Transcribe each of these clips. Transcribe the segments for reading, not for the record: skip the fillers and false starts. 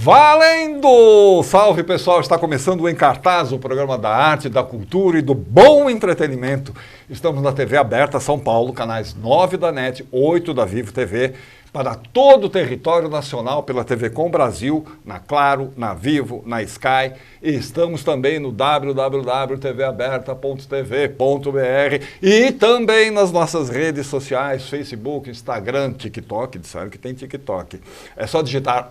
Valendo! Salve pessoal, está começando o Em Cartaz, o programa da arte, da cultura e do bom entretenimento. Estamos na TV aberta São Paulo, canais 9 da NET, 8 da Vivo TV, para todo o território nacional pela TV Com Brasil, na Claro, na Vivo, na Sky. E estamos também no www.tvaberta.tv.br e também nas nossas redes sociais, Facebook, Instagram, TikTok, disseram que tem TikTok. É só digitar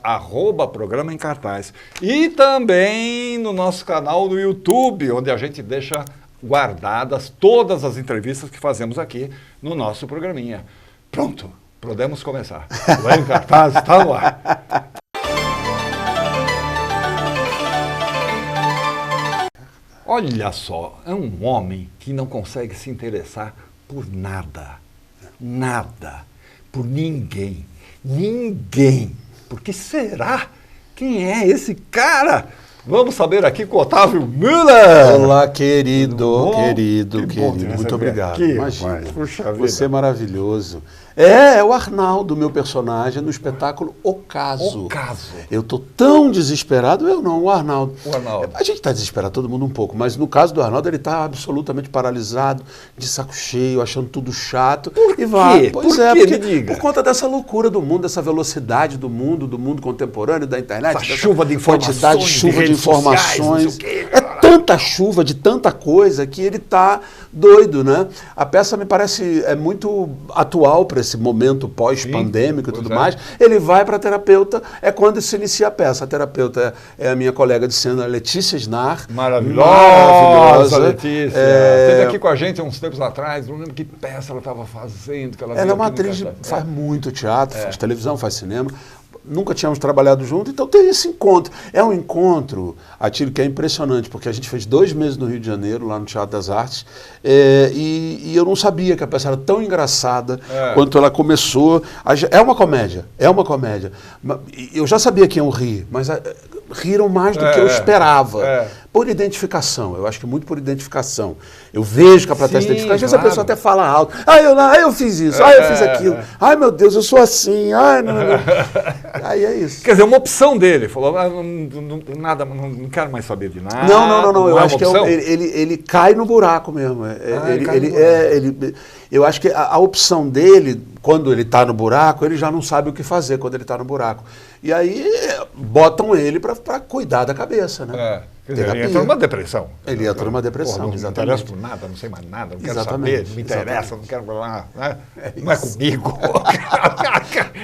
@programa em cartaz. E também no nosso canal no YouTube, onde a gente deixa guardadas todas as entrevistas que fazemos aqui no nosso programinha. Pronto, podemos começar. O Em Cartaz está no ar. Olha só, é um homem que não consegue se interessar por nada, nada, por ninguém, ninguém. Por que será? Quem é esse cara? Vamos saber aqui com o Otávio Müller. Olá, querido, querido. Muito obrigado. Aqui, imagina, puxa vida. você é maravilhoso. É o Arnaldo, meu personagem, no espetáculo O Caso. O Caso. Eu tô tão desesperado, eu não, o Arnaldo. O Arnaldo. A gente tá desesperado, todo mundo um pouco, mas no caso do Arnaldo, ele tá absolutamente paralisado, de saco cheio, achando tudo chato. Por quê? Vai. Pois por é, quê? porque Me diga. por conta dessa loucura do mundo, dessa velocidade do mundo contemporâneo, da internet. Essa chuva de informações, quantidade de chuva de informações. Sociais, não sei o quê. É tanta chuva de tanta coisa que ele tá doido, né? A peça me parece muito atual para esse momento pós-pandêmico e tudo mais. Ele vai para a terapeuta, é quando se inicia a peça. A terapeuta é a minha colega de cena, Letícia Snar. Maravilhosa, Letícia. Esteve aqui com a gente há uns tempos atrás, não lembro que peça ela estava fazendo. Que ela é uma atriz, faz muito teatro, faz televisão, faz cinema. Nunca tínhamos trabalhado junto, então tem esse encontro. É um encontro, Atílio, que é impressionante, porque a gente fez 2 meses no Rio de Janeiro, lá no Teatro das Artes, e eu não sabia que a peça era tão engraçada quanto ela começou. É uma comédia, é uma comédia. Eu já sabia que iam rir, mas riram mais do que eu esperava. Por identificação, eu acho que muito por identificação. Eu vejo que a plateia se identifica. Às vezes a pessoa até fala alto. Eu fiz isso, eu fiz aquilo. Ai, meu Deus, eu sou assim. Ai, não. Aí é isso. Quer dizer, uma opção dele. Falou, não quero mais saber de nada. Não. Eu acho que ele cai no buraco mesmo. Eu acho que a opção dele, quando ele está no buraco, ele já não sabe o que fazer quando ele está no buraco. E aí botam ele para cuidar da cabeça, né? Ele entra numa depressão. Ele entra numa depressão, não exatamente. Não me interesso por nada, não sei mais nada, não quero saber, não me interessa, não quero falar, né? Não é comigo.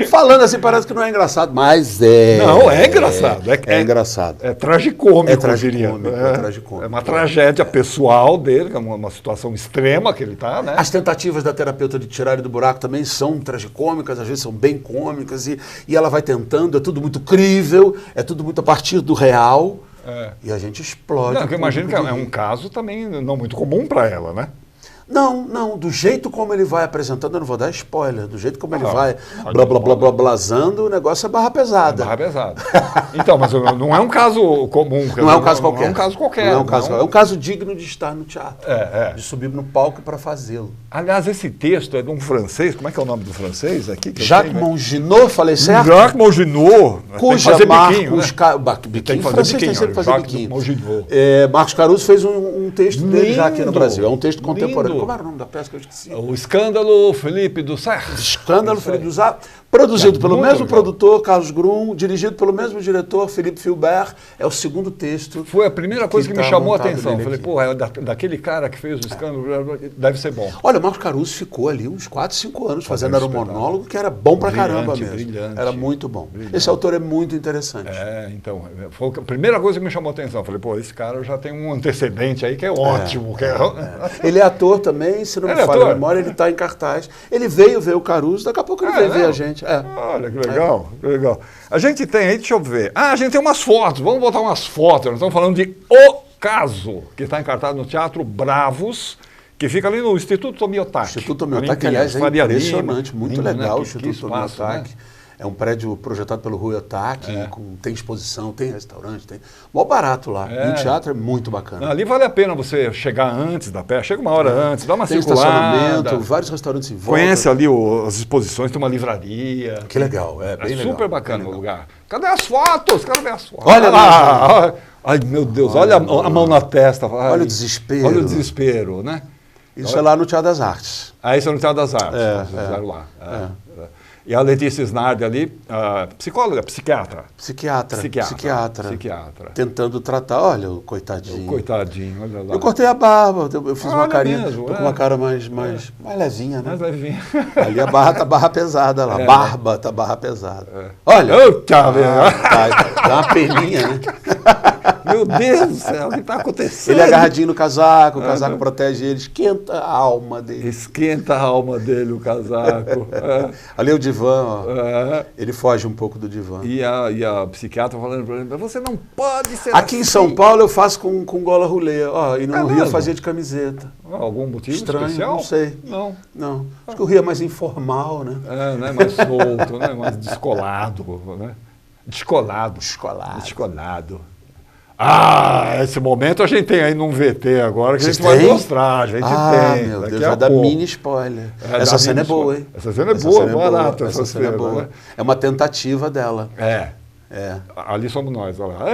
Falando assim, parece que não é engraçado, mas é. Não, é engraçado. É engraçado. É tragicômico, é tragicômico. É uma tragédia pessoal dele, que é uma situação extrema que ele está, né? As tentativas da terapeuta de tirar ele do buraco também são tragicômicas, às vezes são bem cômicas, e ela vai tentando, é tudo muito crível, é tudo muito a partir do real. E a gente explode. Não, eu imagino que é um caso também não muito comum para ela, né? Não, do jeito como ele vai apresentando, eu não vou dar spoiler, do jeito como ele vai blazando, o negócio é barra pesada. Barra pesada. Então, mas não é um caso comum. Não é um caso qualquer. Não é um caso qualquer. É um caso digno de estar no teatro. De subir no palco para fazê-lo. Aliás, esse texto é de um francês, como é que é o nome do francês aqui? Jacques Monginot, falei certo? Jacques Monginot. Cuja Marcos Tem que fazer biquinho. Marcos Caruso fez um texto dele já aqui no Brasil. É um texto contemporâneo. Como era o nome da peça que eu esqueci? O Escândalo Felipe do Sá. Escândalo Felipe do Sá. Produzido pelo mesmo produtor, Carlos Grum, dirigido pelo mesmo diretor, Felipe Filbert. É o segundo texto. Foi a primeira coisa que me chamou a atenção. Falei, é daquele cara que fez o Escândalo, deve ser bom. Olha, o Marcos Caruso ficou ali uns 4, 5 anos fazendo um monólogo que era bom pra caramba mesmo. Brilhante. Era muito bom. Esse autor é muito interessante. Então, foi a primeira coisa que me chamou a atenção. Falei, esse cara já tem um antecedente aí que é ótimo. Ele é ator também, se não me falha a memória, ele está em cartaz. Ele veio ver o Caruso, daqui a pouco ele veio ver a gente. Olha, que legal, que legal. A gente tem aí, deixa eu ver. A gente tem umas fotos, vamos botar umas fotos. Nós estamos falando de O Caso, que está encartado no Teatro Bravos, que fica ali no Instituto Tomiotaki. Instituto Tomiotaki, aliás, é impressionante, muito legal o Instituto Tomiotaki. É um prédio projetado pelo Rui Otaki, tem exposição, tem restaurante, tem... Mó barato lá. E o teatro é muito bacana. Ali vale a pena você chegar antes da peça, chega uma hora antes, dá uma tem circulada. Estacionamento, vários restaurantes em volta. Conhece ali as exposições, tem uma livraria. Que legal, bem legal. Super bacana o lugar. Cadê as fotos? Quero ver as fotos. Olha lá. Ai, meu Deus, olha a mão na testa. Ai, olha o desespero. Olha o desespero, né? Isso é lá no Teatro das Artes. Isso é no Teatro das Artes. Fizeram lá. E a Letícia Snardi ali, psicóloga, psiquiatra. Psiquiatra. Tentando tratar, olha o coitadinho. Coitadinho, olha lá. Eu cortei a barba, eu fiz uma carinha, mesmo, tô com uma cara mais levinha, né? Mais levinha. Ali a barra tá barra pesada lá, barba tá barra pesada. Olha! Dá uma peninha, né? Meu Deus do céu, o que está acontecendo? Ele é agarradinho no casaco, o casaco protege ele, esquenta a alma dele. Esquenta a alma dele, o casaco. Ali é o divã, ó. Ele foge um pouco do divã. E a psiquiatra falando para ele, você não pode ser Aqui em São Paulo eu faço com gola rolê, ó, e no Rio eu fazia de camiseta. Algum motivo estranho, especial? Não sei. Não. Acho que o Rio é mais informal, né? Né? Mais solto, né? Mais descolado, né? Descolado. Esse momento a gente tem aí num VT agora que a gente vai mostrar. A gente tem. Meu Deus, vai dar mini spoiler. Essa cena é boa, hein? Essa cena é boa, barata. Essa cena é boa. É uma tentativa dela. Ali somos nós, olha lá.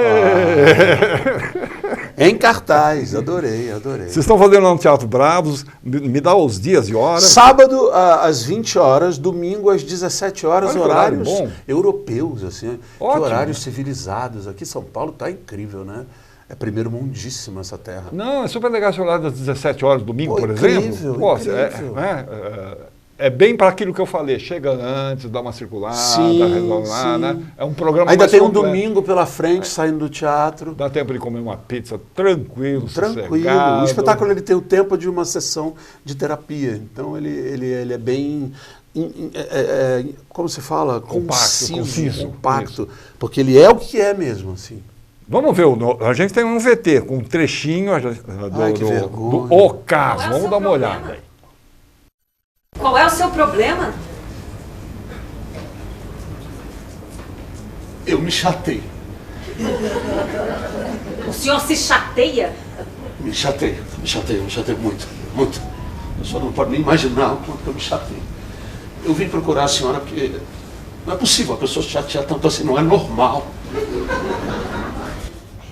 Em cartaz, adorei. Vocês estão fazendo lá no Teatro Bravos, me dá os dias e horas. Sábado às 20 horas, domingo às 17 horas, horários europeus, assim. Que horários civilizados. Aqui São Paulo tá incrível, né? É primeiro mundíssimo essa terra. Não, é super legal esse horário das 17 horas, domingo, por incrível, exemplo. Incrível. É bem para aquilo que eu falei, chega antes, dá uma circulada, resolve lá, né? É um programa ainda mais tem completo. Um domingo pela frente, saindo do teatro. Dá tempo de comer uma pizza tranquilo, sossegado. O espetáculo ele tem o tempo de uma sessão de terapia, então ele é bem... como se fala? Compacto, porque ele é o que é mesmo, assim. Vamos ver, a gente tem um VT com um trechinho do Ocaso, vamos dar uma olhada aí. Qual é o seu problema? Eu me chatei. O senhor se chateia? Me chatei muito. Eu só não pode nem imaginar o quanto eu me chatei. Eu vim procurar a senhora porque não é possível a pessoa se chatear tanto assim, não é normal.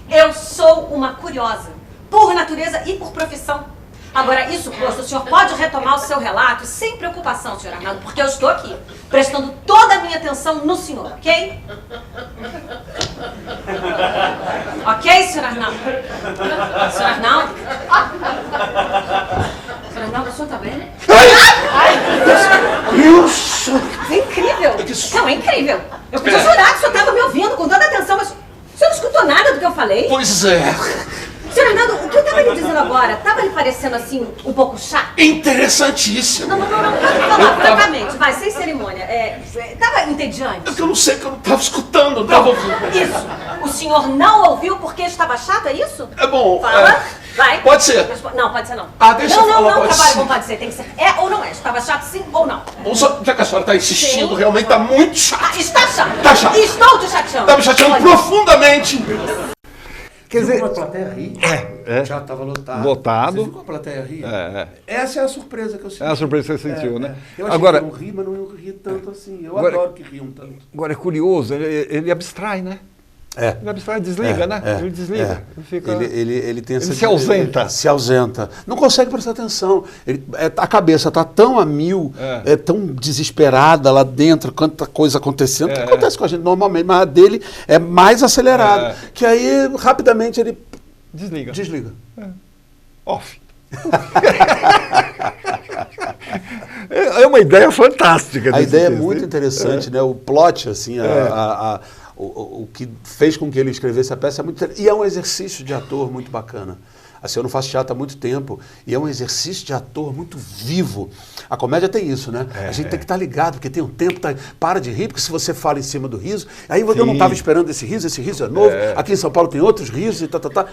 Eu sou uma curiosa, por natureza e por profissão. Agora, isso posto, o senhor pode retomar o seu relato sem preocupação, senhor Arnaldo, porque eu estou aqui, prestando toda a minha atenção no senhor, ok? Ok, senhor Arnaldo? Senhor Arnaldo? Senhor Arnaldo, o senhor tá bem? Deus! É incrível! Não, é incrível! Eu podia jurar que o senhor estava me ouvindo com toda a atenção, mas o senhor não escutou nada do que eu falei? Pois é. Senhor Arnaldo, o que eu estava lhe dizendo agora, estava lhe parecendo assim, um pouco chato? Interessantíssimo. Não, pode falar, francamente, vai, sem cerimônia. Estava entediante? Eu não sei, que eu não estava escutando, não estava ouvindo. Isso, o senhor não ouviu porque estava chato, é isso? É bom. Fala, vai. Pode ser. Não, pode ser não. Deixa eu falar, não, pode trabalho ser. como pode ser, tem que ser. É ou não é? Estava chato sim ou não? Já que a senhora está insistindo, realmente está muito chato. Está chato. Tá chato. Estou te chateando. Está me chateando profundamente. Quer dizer, a plateia rir? Já estava lotado. Você viu como a plateia rir? Essa é a surpresa que eu senti. É a surpresa que você sentiu, né? Eu achei que eu não ri, mas não ri tanto assim. Eu adoro que riam tanto. Agora é curioso, ele abstrai, né? Ele abstrai, desliga, né? Ele desliga. Ele tem essa... Ele se ausenta. Se ausenta. Não consegue prestar atenção. A cabeça está tão a mil, tão desesperada lá dentro, quanta coisa acontecendo, que acontece com a gente normalmente, mas a dele é mais acelerada. Que aí, rapidamente, ele... Desliga. Off. É uma ideia fantástica. A ideia é muito interessante, né? O plot, assim, o que fez com que ele escrevesse a peça é muito interessante. E é um exercício de ator muito bacana. Assim, eu não faço teatro há muito tempo e é um exercício de ator muito vivo. A comédia tem isso, né? A gente tem que estar ligado, porque tem um tempo, para de rir, porque se você fala em cima do riso, aí eu não estava esperando esse riso é novo, aqui em São Paulo tem outros risos e tá.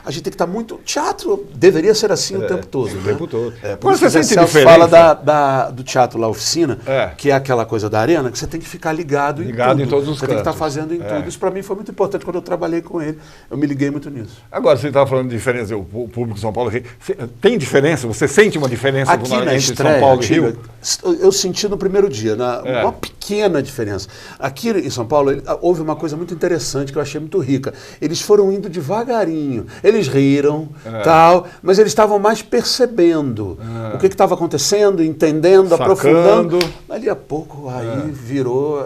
A gente tem que estar muito... Teatro deveria ser assim o tempo todo. O tempo todo. Por isso você sente diferença? Fala do teatro lá, Oficina, que é aquela coisa da arena, que você tem que ficar ligado em tudo. Em todos os Você tem que estar fazendo em tudo. Isso para mim foi muito importante quando eu trabalhei com ele. Eu me liguei muito nisso. Agora, você estava falando de diferença, o público de São Paulo e Rio. Tem diferença? Você sente uma diferença aqui na estreia, São Paulo e Rio? Eu senti no primeiro dia, uma pequena diferença. Aqui em São Paulo houve uma coisa muito interessante que eu achei muito rica. Eles foram indo devagarinho. Eles riram, tal, mas eles estavam mais percebendo o que estava acontecendo, entendendo, sacando, aprofundando. Ali a pouco aí virou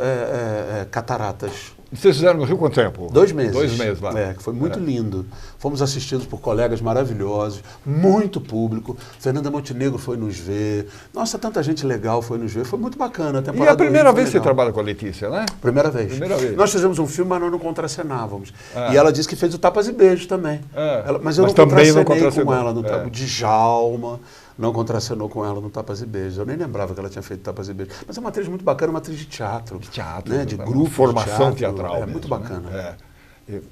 cataratas. Vocês fizeram no Rio quanto tempo? 2 meses. 2 meses lá. Que foi muito lindo. Fomos assistidos por colegas maravilhosos, muito público. Fernanda Montenegro foi nos ver. Nossa, tanta gente legal foi nos ver. Foi muito bacana a temporada. E a primeira vez que você trabalha com a Letícia, né? Primeira vez. Nós fizemos um filme, mas nós não contracenávamos. E ela disse que fez o Tapas e Beijos também. Mas eu não contracenei com ela no Djalma. Não contracenou com ela no Tapas e Beijos. Eu nem lembrava que ela tinha feito Tapas e Beijos. Mas é uma atriz muito bacana, uma atriz de teatro. Né? De grupo, formação de teatro. teatral. É muito bacana.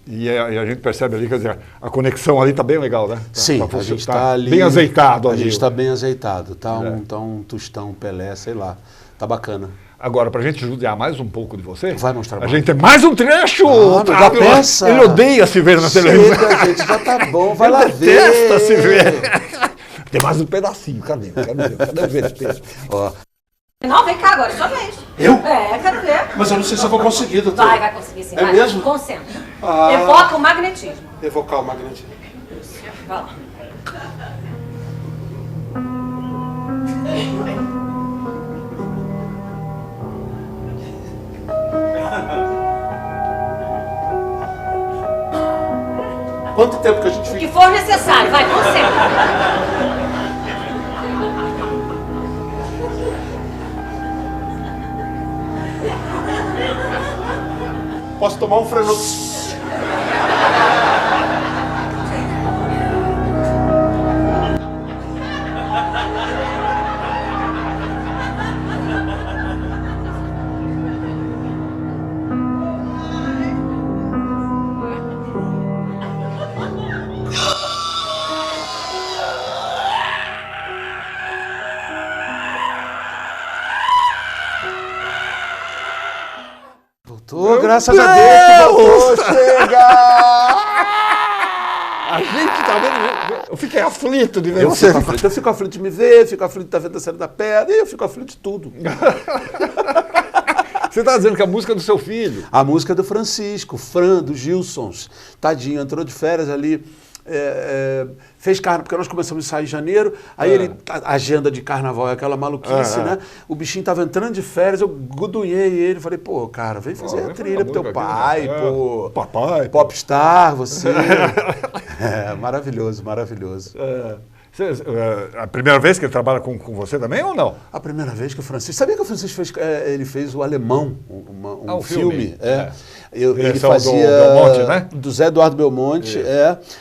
E a gente percebe ali, quer dizer, a conexão ali está bem legal, né? Sim, a gente está ali... bem azeitado ali. A gente está bem azeitado. Tá um Tostão, Pelé, sei lá. Tá bacana. Agora, pra gente judiar mais um pouco de você, vai mostrar mais. A gente tem mais um trecho! Da peça. Ele odeia se ver na televisão. Gente, já tá bom, vai lá ver. Detesta se ver. Tem mais um pedacinho, cadê? Cadê eu ver esse texto? Não, vem cá agora, sua vez. Eu? Quero ver. Mas eu não sei se eu vou conseguir, doutor. Vai conseguir sim. É mesmo? Concentra. Evoca o magnetismo. Evocar o magnetismo. Vai lá. Quanto tempo que a gente fica? O que for necessário, vai, concentra. Posso tomar um freno? Graças a Deus, voltou, chega! A gente tá vendo. Eu fiquei aflito de ver eu você. Eu fico aflito de me ver, fico aflito de estar vendo a série da pedra, e eu fico aflito de tudo. Você está dizendo que a música é do seu filho? A música é do Francisco, Fran, dos Gilsons. Tadinho, entrou de férias ali. Fez carnaval, porque nós começamos a sair em janeiro, aí a agenda de carnaval é aquela maluquice, né? O bichinho tava entrando de férias, eu gudunhei ele, falei, pô, cara, vem fazer a trilha pro teu pai, pô. Papai. Popstar, você. Maravilhoso, maravilhoso. A primeira vez que ele trabalha com você também ou não? A primeira vez que o Francisco... Sabia que o Francisco fez, ele fez o Alemão, um filme? Ele fazia... Do Belmonte, né? Do Zé Eduardo Belmonte,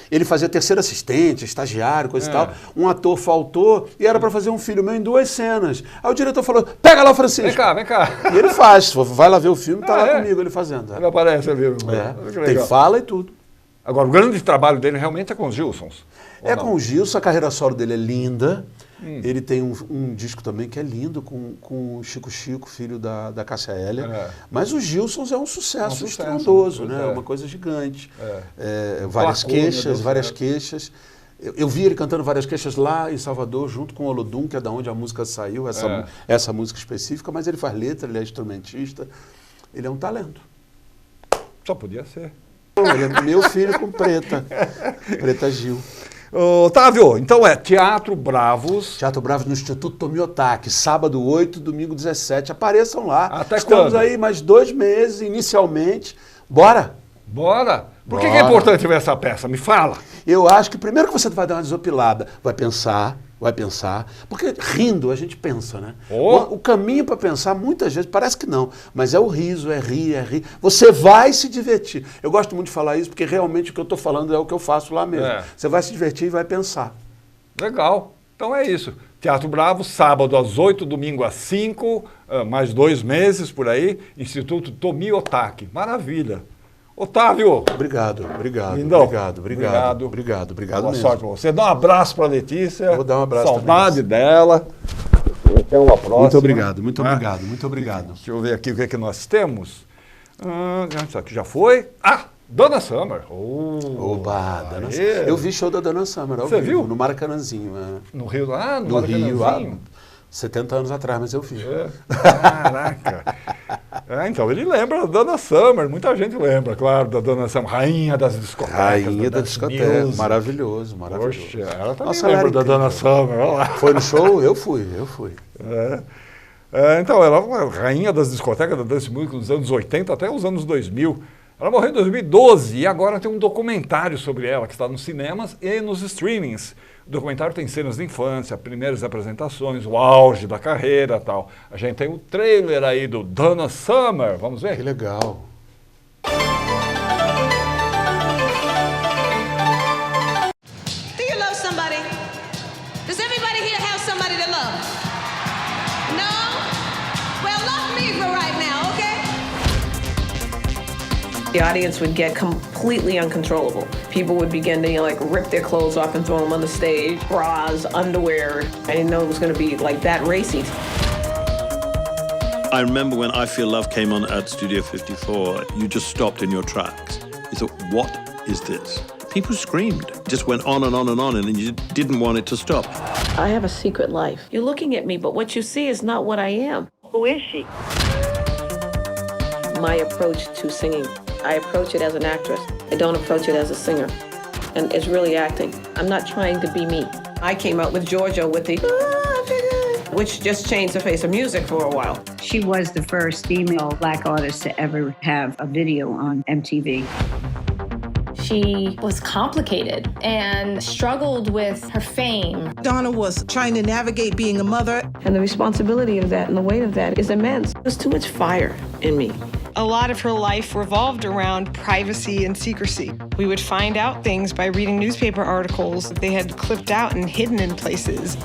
Ele fazia terceiro assistente, estagiário, coisa e tal. Um ator faltou e era para fazer um filho meu em 2 cenas. Aí o diretor falou, pega lá o Francisco. Vem cá. E ele faz, vai lá ver o filme, tá lá comigo, ele fazendo. Ele aparece ali. Tem fala e tudo. Agora, o grande trabalho dele realmente é com os Gilsons. Com o Gilson, a carreira solo dele é linda. Ele tem um disco também que é lindo, com o Chico, filho da Cássia Eller. Mas o Gilsons é um sucesso estrondoso, né? Uma coisa gigante. Várias queixas. Eu vi ele cantando várias queixas lá em Salvador, junto com o Olodum, que é da onde a música saiu, essa música específica, mas ele faz letra, ele é instrumentista. Ele é um talento. Só podia ser. Ele é meu filho com Preta Gil. Otávio, então Teatro Bravos. Teatro Bravos no Instituto Tomiotaki, sábado 8, domingo 17. Apareçam lá. Até Estamos quando? aí mais 2 meses, inicialmente. Bora? Por que é importante ver essa peça? Me fala. Eu acho que primeiro que você vai dar uma desopilada, vai pensar, vai pensar, porque rindo a gente pensa, né? Oh. O caminho para pensar, muitas vezes, parece que não, mas é o riso, é rir. Você vai se divertir. Eu gosto muito de falar isso, porque realmente o que eu estou falando é o que eu faço lá mesmo. Você vai se divertir e vai pensar. Legal. Então é isso. Teatro Bravo, sábado às 8, domingo às 5, mais 2 meses por aí, Instituto Tomi Otaki. Maravilha. Otávio. Obrigado. Lindão. Obrigado Boa mesmo. sorte para você. Dá um abraço para a Letícia. Vou dar um abraço Saudade dela. Até uma próxima. Muito obrigado. Deixa eu ver aqui o que é que nós temos. Isso aqui já foi. Donna Summer. Oba, Donna Summer. Eu vi show da Donna Summer. Você viu? No Maracanãzinho. No Rio? No Rio, 70 anos atrás, mas eu vi. Caraca. Então ele lembra da Donna Summer, muita gente lembra, claro, da Donna Summer, rainha das discotecas. Rainha da discoteca, maravilhoso. Poxa, ela também Nossa, lembra da Donna Summer, olha lá. Foi no show? Eu fui. Então, ela é uma rainha das discotecas da dance music dos anos 80 até os anos 2000. Ela morreu em 2012 e agora tem um documentário sobre ela que está nos cinemas e nos streamings. O documentário tem cenas de infância, primeiras apresentações, o auge da carreira e tal. A gente tem um trailer aí do Donna Summer. Vamos ver? Que legal. Do you love somebody? Does everybody here have somebody to love? No? Well, love me for right now, okay? The audience would get completely uncontrollable. People would begin to, rip their clothes off and throw them on the stage, bras, underwear. I didn't know it was going to be like that racy. I remember when I Feel Love came on at Studio 54, you just stopped in your tracks. You thought, what is this? People screamed. It just went on and on and on, and you didn't want it to stop. I have a secret life. You're looking at me, but what you see is not what I am. Who is she? My approach to singing, I approach it as an actress. I don't approach it as a singer. And it's really acting. I'm not trying to be me. I came out with Georgia with the which just changed the face of music for a while. She was the first female Black artist to ever have a video on MTV. She was complicated and struggled with her fame. Donna was trying to navigate being a mother. And the responsibility of that and the weight of that is immense. There's too much fire in me. A lot of her life revolved around privacy and secrecy. We would find out things by reading newspaper articles that they had clipped out and hidden in places.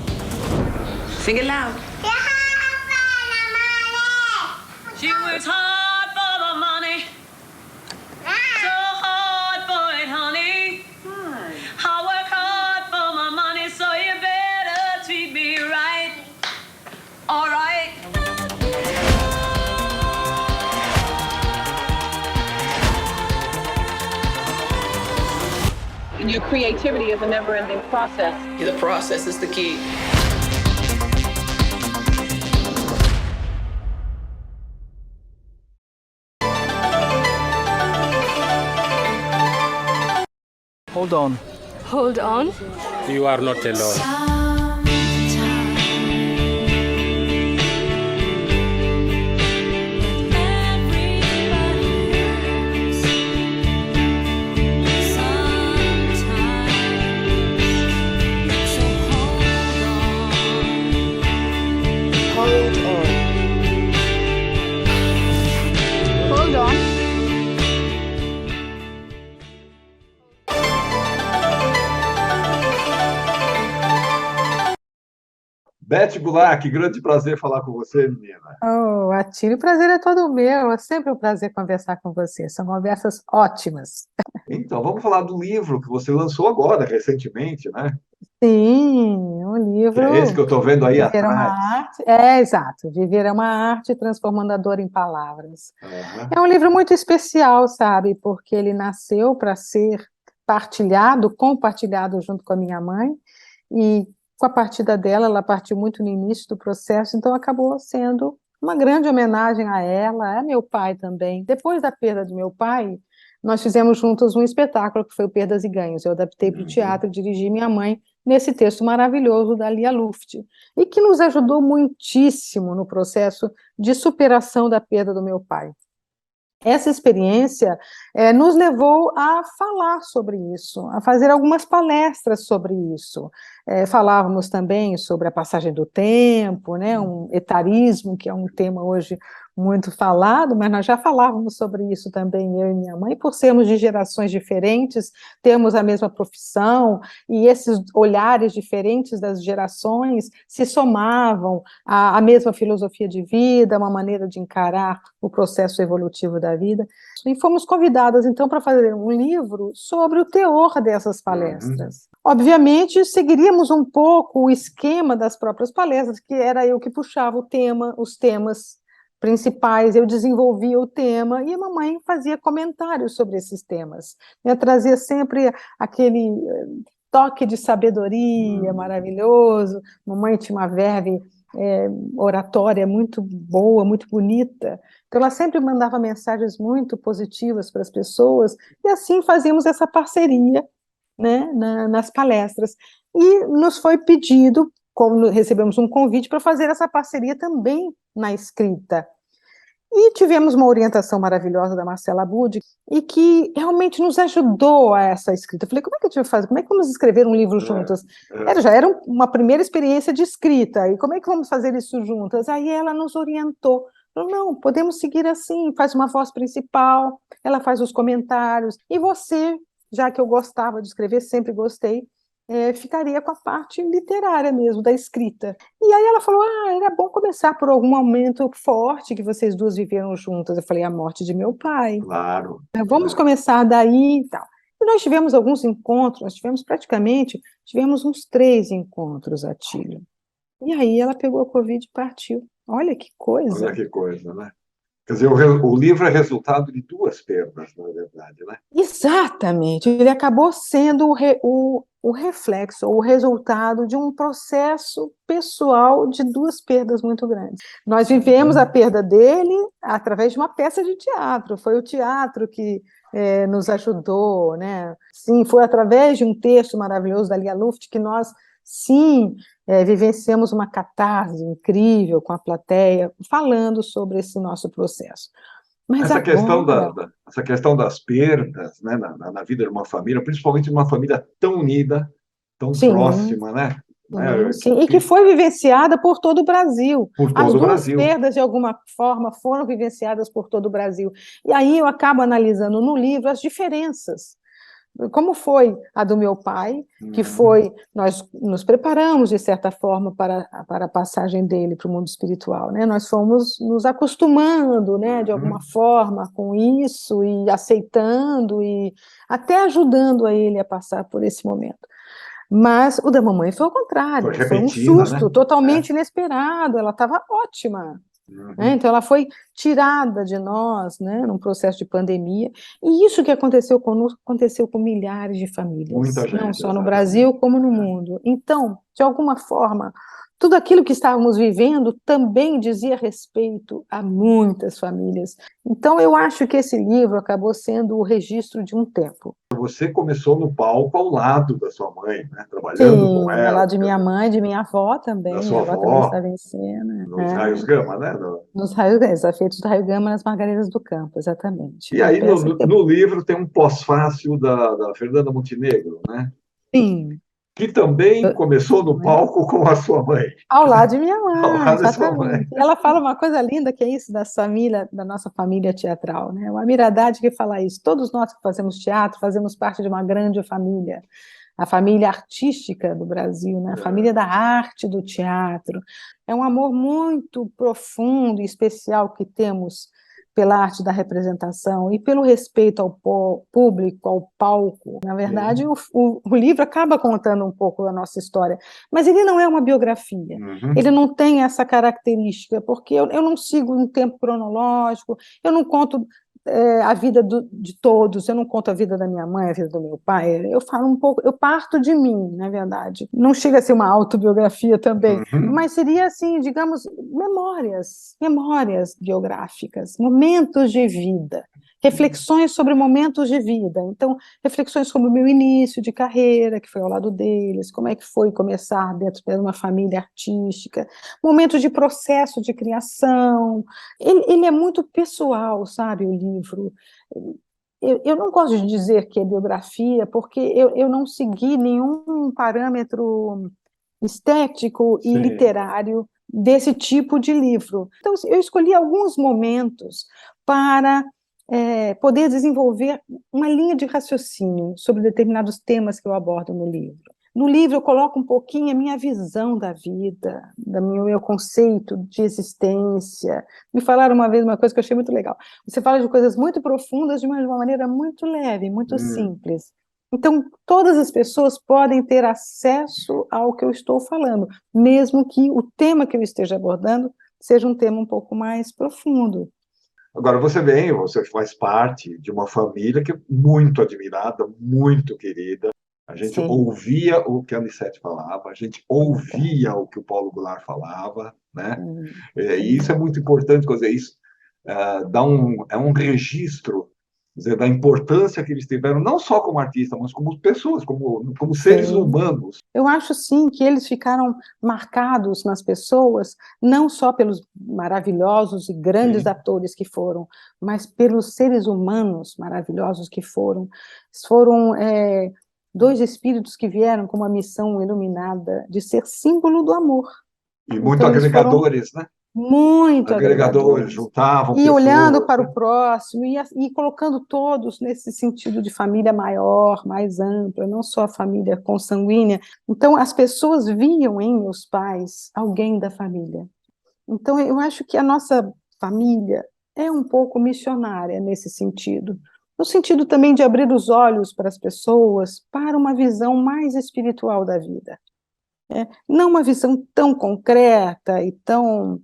Sing it loud. She works hard for the money. So hard for it, honey. I work hard for my money, so you better treat me right. All right. Your creativity is a never-ending process. The process is the key. Hold on. Hold on. You are not alone. Hold on. Beth Gulac, grande prazer falar com você, menina. Oh, Atílio, o prazer é todo meu. É sempre um prazer conversar com você. São conversas ótimas. Então, vamos falar do livro que você lançou agora, recentemente, né? Sim, um livro. É esse que eu estou vendo aí Viver é uma atrás. arte. Exato. Viver é uma arte transformando a dor em palavras. Uhum. É um livro muito especial, sabe? Porque ele nasceu para ser compartilhado junto com a minha mãe. E com a partida dela, ela partiu muito no início do processo, então acabou sendo uma grande homenagem a ela, a meu pai também. Depois da perda do meu pai, nós fizemos juntos um espetáculo que foi o Perdas e Ganhos. Eu adaptei para o teatro e dirigi minha mãe nesse texto maravilhoso da Lia Luft, e que nos ajudou muitíssimo no processo de superação da perda do meu pai. Essa experiência nos levou a falar sobre isso, a fazer algumas palestras sobre isso. falávamos também sobre a passagem do tempo, né, um etarismo, que é um tema hoje muito falado, mas nós já falávamos sobre isso também, eu e minha mãe, por sermos de gerações diferentes, termos a mesma profissão, e esses olhares diferentes das gerações se somavam à mesma filosofia de vida, uma maneira de encarar o processo evolutivo da vida. E fomos convidadas, então, para fazer um livro sobre o teor dessas palestras. Obviamente, seguiríamos um pouco o esquema das próprias palestras, que era eu que puxava o tema, os temas principais, eu desenvolvia o tema e a mamãe fazia comentários sobre esses temas. Eu trazia sempre aquele toque de sabedoria maravilhoso. Mamãe tinha uma verve oratória muito boa, muito bonita. Então, ela sempre mandava mensagens muito positivas para as pessoas e assim fazíamos essa parceria, né, nas palestras. E nos foi pedido, como recebemos um convite, para fazer essa parceria também na escrita. E tivemos uma orientação maravilhosa da Marcela Budi, e que realmente nos ajudou a essa escrita. Eu falei, como é que a gente vai fazer? Como é que vamos escrever um livro juntas? Já era uma primeira experiência de escrita, e como é que vamos fazer isso juntas? Aí ela nos orientou. Falou, não, podemos seguir assim, faz uma voz principal, ela faz os comentários, e você, já que eu gostava de escrever, sempre gostei, ficaria com a parte literária mesmo, da escrita. E aí ela falou, era bom começar por algum momento forte que vocês duas viveram juntas. Eu falei, a morte de meu pai. Claro. Vamos começar daí e tal. E nós tivemos alguns encontros, tivemos uns 3 encontros, Atílio. E aí ela pegou a Covid e partiu. Olha que coisa. Olha que coisa, né? Quer dizer, o livro é resultado de 2 perdas, na verdade, né? Exatamente. Ele acabou sendo o reflexo, ou o resultado de um processo pessoal de 2 perdas muito grandes. Nós vivemos a perda dele através de uma peça de teatro. Foi o teatro que nos ajudou, né? Sim, foi através de um texto maravilhoso da Lia Luft que nós, sim, vivenciamos uma catarse incrível com a plateia, falando sobre esse nosso processo. Mas essa agora... questão das perdas, né, na vida de uma família, principalmente de uma família tão unida, tão próxima, né? Sim, e que foi vivenciada por todo o Brasil. Por todo As o 2 Brasil. perdas, de alguma forma, foram vivenciadas por todo o Brasil. E aí eu acabo analisando no livro as diferenças. Como foi a do meu pai, que foi, nós nos preparamos, de certa forma, para a passagem dele para o mundo espiritual, né? Nós fomos nos acostumando, né, de alguma forma, com isso, e aceitando, e até ajudando a ele a passar por esse momento. Mas o da mamãe foi ao contrário, foi um susto, né? Totalmente inesperado, ela estava ótima. Então, ela foi tirada de nós, né, num processo de pandemia, e isso que aconteceu conosco, aconteceu com milhares de famílias, muita gente, não só no Brasil, como no mundo. Então, de alguma forma, tudo aquilo que estávamos vivendo também dizia respeito a muitas famílias. Então, eu acho que esse livro acabou sendo o registro de um tempo. Você começou no palco ao lado da sua mãe, né? Trabalhando com ela. Ao lado de minha mãe, de minha avó também. Da sua avó avó, também estava em cena. Nos raios gama, né? Nos raios, efeitos do raio gama nas Margaredas do Campo, exatamente. E aí, no livro, tem um pós-fácil da Fernanda Montenegro, né? Sim. Que também começou no palco com a sua mãe. Ao lado de minha mãe, Ao lado de sua exatamente. mãe. E ela fala uma coisa linda, que é isso da nossa família teatral, né? Uma Miradade que fala isso. Todos nós que fazemos teatro, fazemos parte de uma grande família. A família artística do Brasil, né? A família da arte do teatro. É um amor muito profundo e especial que temos pela arte da representação e pelo respeito ao público, ao palco. Na verdade, o livro acaba contando um pouco da nossa história, mas ele não é uma biografia. Ele não tem essa característica, porque eu não sigo um tempo cronológico, eu não conto a vida de todos, eu não conto a vida da minha mãe, a vida do meu pai, eu falo um pouco, eu parto de mim, na verdade. Não chega a ser uma autobiografia também, mas seria assim, digamos, memórias biográficas, momentos de vida, reflexões sobre momentos de vida. Então, reflexões sobre o meu início de carreira, que foi ao lado deles, como é que foi começar dentro de uma família artística, momentos de processo de criação. Ele é muito pessoal, sabe, o livro. Eu não gosto de dizer que é biografia, porque eu não segui nenhum parâmetro estético e Sim. literário desse tipo de livro. Então, eu escolhi alguns momentos para poder desenvolver uma linha de raciocínio sobre determinados temas que eu abordo no livro. No livro eu coloco um pouquinho a minha visão da vida, meu conceito de existência. Me falaram uma vez uma coisa que eu achei muito legal. Você fala de coisas muito profundas de uma maneira muito leve, muito simples. Então, todas as pessoas podem ter acesso ao que eu estou falando, mesmo que o tema que eu esteja abordando seja um tema um pouco mais profundo. Agora, você faz parte de uma família que é muito admirada, muito querida. A gente Sim. ouvia o que a Anissete falava, a gente ouvia o que o Paulo Goulart falava, né? E isso é muito importante, quer dizer, isso é um registro, quer dizer, da importância que eles tiveram, não só como artistas, mas como pessoas, como seres humanos. Eu acho, sim, que eles ficaram marcados nas pessoas, não só pelos maravilhosos e grandes atores que foram, mas pelos seres humanos maravilhosos que foram. Foram dois espíritos que vieram com uma missão iluminada de ser símbolo do amor. E muito agregadores, né? Muito agregadores, juntavam e pessoas, olhando para o próximo e colocando todos nesse sentido de família maior, mais ampla, não só a família consanguínea. Então, as pessoas viam em meus pais alguém da família. Então, eu acho que a nossa família é um pouco missionária nesse sentido, no sentido também de abrir os olhos para as pessoas para uma visão mais espiritual da vida. Não uma visão tão concreta e tão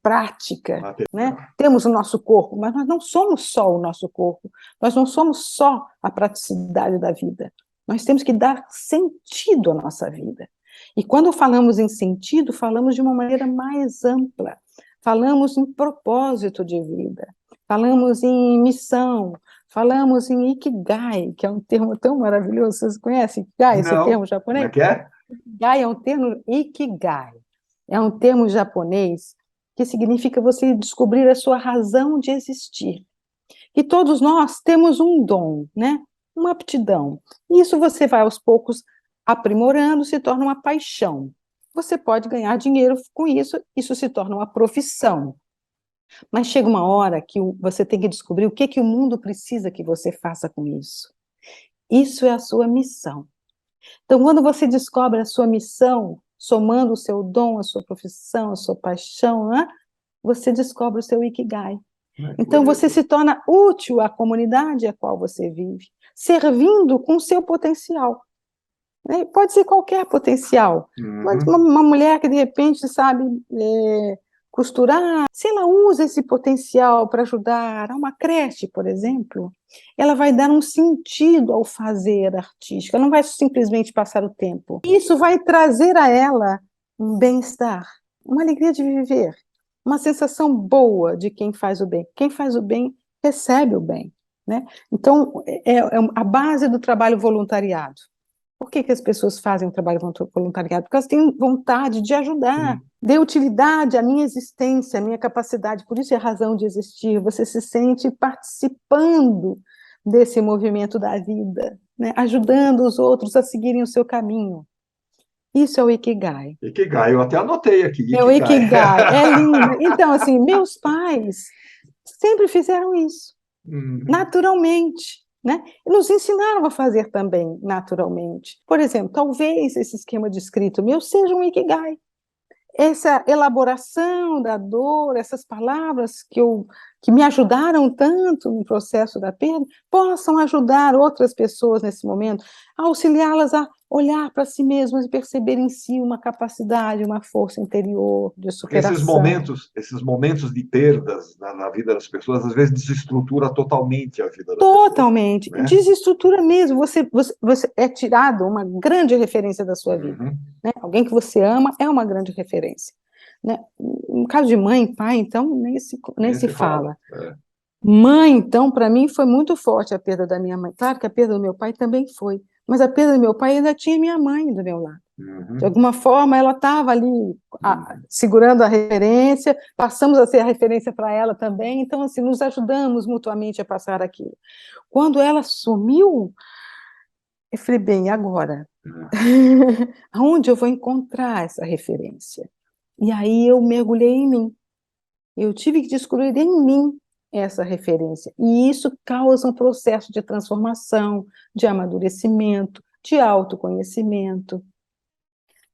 prática, né? Temos o nosso corpo, mas nós não somos só o nosso corpo, nós não somos só a praticidade da vida, nós temos que dar sentido à nossa vida. E quando falamos em sentido, falamos de uma maneira mais ampla, falamos em propósito de vida, falamos em missão, falamos em Ikigai, que é um termo tão maravilhoso. Vocês conhecem Ikigai, esse termo japonês? Como é que é? Ikigai é um termo, Ikigai. É um termo japonês que significa você descobrir a sua razão de existir. E todos nós temos um dom, né? Uma aptidão. E isso você vai aos poucos aprimorando, se torna uma paixão. Você pode ganhar dinheiro com isso, isso se torna uma profissão. Mas chega uma hora que você tem que descobrir o que o mundo precisa que você faça com isso. Isso é a sua missão. Então, quando você descobre a sua missão, somando o seu dom, a sua profissão, a sua paixão, né, você descobre o seu Ikigai. Então, você se torna útil à comunidade a qual você vive, servindo com o seu potencial. Pode ser qualquer potencial. Pode ser uma mulher que, de repente, sabe costurar, se ela usa esse potencial para ajudar a uma creche, por exemplo, ela vai dar um sentido ao fazer artístico, ela não vai simplesmente passar o tempo. Isso vai trazer a ela um bem-estar, uma alegria de viver, uma sensação boa de quem faz o bem. Quem faz o bem recebe o bem, né? Então, é a base do trabalho voluntariado. Por que as pessoas fazem o trabalho voluntariado? Porque elas têm vontade de ajudar, de utilidade à minha existência, à minha capacidade, por isso é a razão de existir. Você se sente participando desse movimento da vida, né? Ajudando os outros a seguirem o seu caminho. Isso é o Ikigai. Ikigai, eu até anotei aqui. É o Ikigai, é lindo. Então, assim, meus pais sempre fizeram isso, naturalmente. Né? E nos ensinaram a fazer também naturalmente. Por exemplo, talvez esse esquema de escrito meu seja um Ikigai. Essa elaboração da dor, essas palavras que me ajudaram tanto no processo da perda, possam ajudar outras pessoas nesse momento, a auxiliá-las a olhar para si mesmas e perceber em si uma capacidade, uma força interior de superação. Esses momentos de perdas na vida das pessoas, às vezes desestrutura totalmente a vida das totalmente, pessoas. Né? Desestrutura mesmo. Você é tirado uma grande referência da sua vida. Né? Alguém que você ama é uma grande referência. Né? No caso de mãe e pai, então, nem se fala. Mãe, então, para mim foi muito forte a perda da minha mãe. Claro que a perda do meu pai também foi, mas a perda do meu pai ainda tinha minha mãe do meu lado. De alguma forma, ela estava ali segurando a referência, passamos a ser a referência para ela também, então, assim, nos ajudamos mutuamente a passar aquilo. Quando ela sumiu, eu falei, bem, agora? Aonde eu vou encontrar essa referência? E aí eu mergulhei em mim. Eu tive que descobrir em mim essa referência. E isso causa um processo de transformação, de amadurecimento, de autoconhecimento,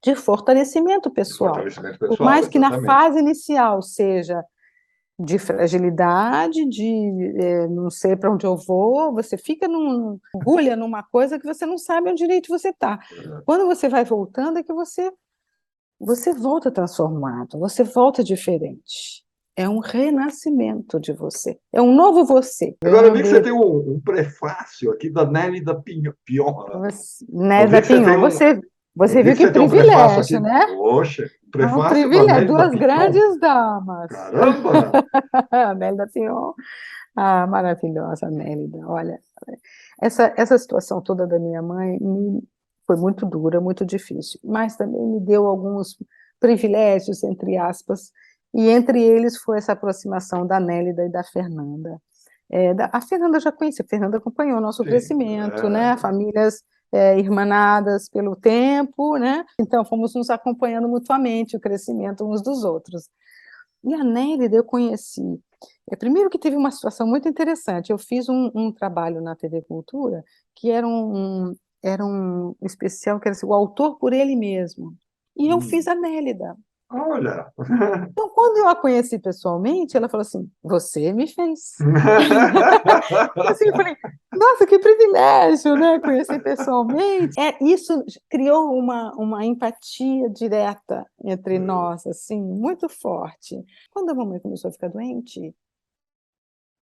de fortalecimento pessoal. Por mais que na fase inicial seja de fragilidade, de não sei para onde eu vou, você fica mergulha numa coisa que você não sabe onde direito você está. Quando você vai voltando é que você volta transformado, você volta diferente. É um renascimento de você, é um novo você. Agora eu vi que você tem um prefácio aqui da Nélida Pinhon. Nélida Pinhon, você viu que privilégio, né? Poxa, prefácio um privilégio, duas grandes damas. Caramba! A Nélida Pinhon, a maravilhosa Nélida. Olha, essa situação toda da minha mãe foi muito dura, muito difícil, mas também me deu alguns privilégios, entre aspas, e entre eles foi essa aproximação da Nélida e da Fernanda. A Fernanda eu já conheci, a Fernanda acompanhou o nosso crescimento, né? Famílias irmanadas pelo tempo, né? Então fomos nos acompanhando mutuamente o crescimento uns dos outros. E a Nélida eu conheci. Primeiro que teve uma situação muito interessante. Eu fiz um trabalho na TV Cultura que era um especial que era assim, o autor por ele mesmo. E eu fiz a Nélida. Olha! Então, quando eu a conheci pessoalmente, ela falou assim, você me fez. Assim, eu falei, nossa, que privilégio, né? Conhecer pessoalmente. Isso criou uma empatia direta entre nós, assim, muito forte. Quando a mamãe começou a ficar doente,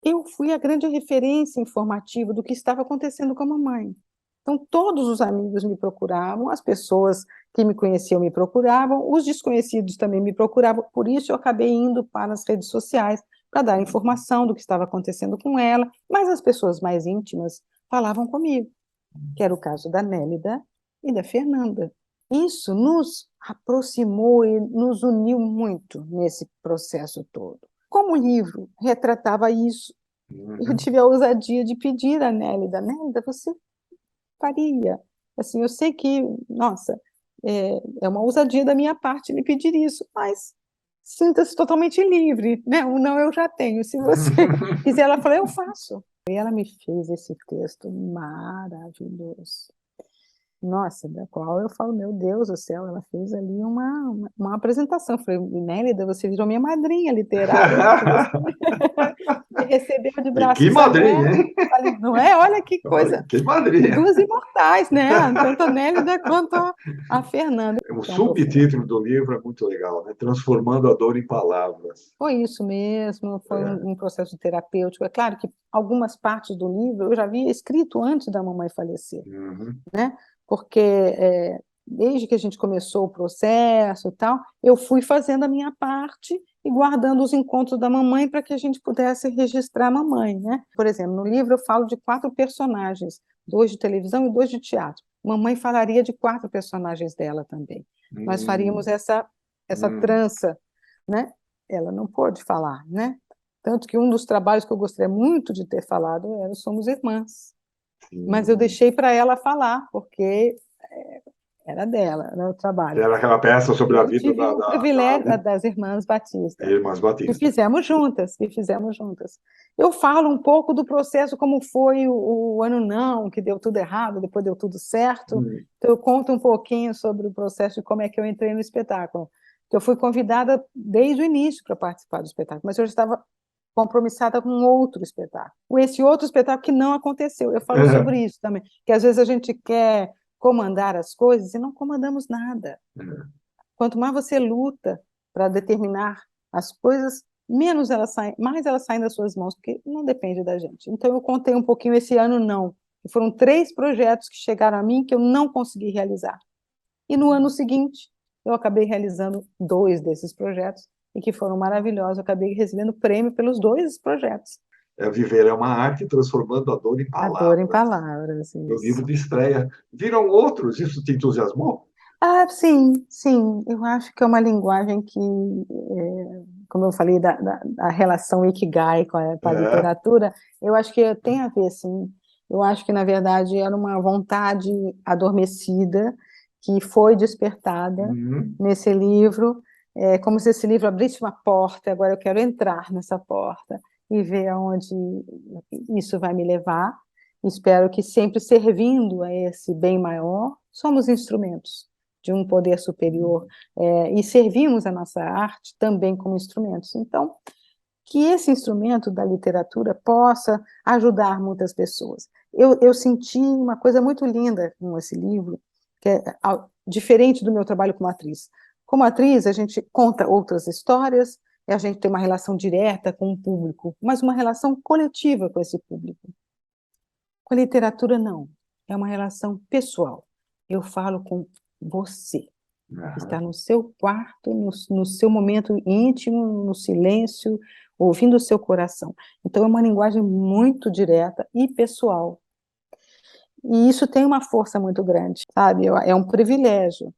eu fui a grande referência informativa do que estava acontecendo com a mamãe. Então, todos os amigos me procuravam, as pessoas que me conheciam me procuravam, os desconhecidos também me procuravam, por isso eu acabei indo para as redes sociais para dar informação do que estava acontecendo com ela, mas as pessoas mais íntimas falavam comigo, que era o caso da Nélida e da Fernanda. Isso nos aproximou e nos uniu muito nesse processo todo. Como o livro retratava isso, eu tive a ousadia de pedir a Nélida, você faria. Assim, eu sei que, nossa, é uma ousadia da minha parte me pedir isso, mas sinta-se totalmente livre, né? O não eu já tenho. Se você quiser, ela falou, eu faço. E ela me fez esse texto maravilhoso. Nossa, da qual eu falo, meu Deus do céu, ela fez ali uma apresentação. Eu falei, Nélida, você virou minha madrinha literária. Me recebeu de braços que madrinha, hein? Falei, não é? Olha que coisa. Que madrinha. Duas imortais, né? Tanto a Nélida quanto a Fernanda. O subtítulo do livro é muito legal, né? Transformando a dor em palavras. Foi isso mesmo, foi um processo terapêutico. É claro que algumas partes do livro eu já havia escrito antes da mamãe falecer, né? Porque desde que a gente começou o processo e tal, eu fui fazendo a minha parte e guardando os encontros da mamãe para que a gente pudesse registrar a mamãe, né? Por exemplo, no livro eu falo de 4 personagens, 2 de televisão e 2 de teatro. Mamãe falaria de 4 personagens dela também. Nós faríamos essa trança, né? Ela não pôde falar, né? Tanto que um dos trabalhos que eu gostaria muito de ter falado era Somos Irmãs. Mas eu deixei para ela falar, porque era dela, era o trabalho. Era aquela peça sobre a vida o privilégio das Irmãs Batista. Irmãs Batista. Que fizemos juntas. Eu falo um pouco do processo, como foi o ano não, que deu tudo errado, depois deu tudo certo. Então, eu conto um pouquinho sobre o processo e como é que eu entrei no espetáculo. Eu fui convidada desde o início para participar do espetáculo, mas eu já estava compromissada com outro espetáculo. Esse outro espetáculo que não aconteceu. Eu falo sobre isso também, que às vezes a gente quer comandar as coisas e não comandamos nada. Quanto mais você luta para determinar as coisas, mais elas saem das suas mãos, porque não depende da gente. Então eu contei um pouquinho esse ano não. Foram 3 projetos que chegaram a mim que eu não consegui realizar. E no ano seguinte, eu acabei realizando 2 desses projetos, e que foram maravilhosos. Eu acabei recebendo prêmio pelos 2 projetos. Viver é uma arte, transformando a dor em palavras. A dor em palavras, isso. O livro de estreia. Viram outros? Isso te entusiasmou? Sim. Eu acho que é uma linguagem que, como eu falei, da relação Ikigai com a literatura, eu acho que tem a ver, sim. Eu acho que, na verdade, era uma vontade adormecida que foi despertada nesse livro. É como se esse livro abrisse uma porta, agora eu quero entrar nessa porta e ver aonde isso vai me levar. Espero que sempre servindo a esse bem maior, somos instrumentos de um poder superior, e servimos a nossa arte também como instrumentos. Então, que esse instrumento da literatura possa ajudar muitas pessoas. Eu senti uma coisa muito linda com esse livro, que é diferente do meu trabalho como atriz. Como atriz, a gente conta outras histórias, e a gente tem uma relação direta com o público, mas uma relação coletiva com esse público. Com a literatura, não. É uma relação pessoal. Eu falo com você. Está no seu quarto, no seu momento íntimo, no silêncio, ouvindo o seu coração. Então, é uma linguagem muito direta e pessoal. E isso tem uma força muito grande, sabe? É um privilégio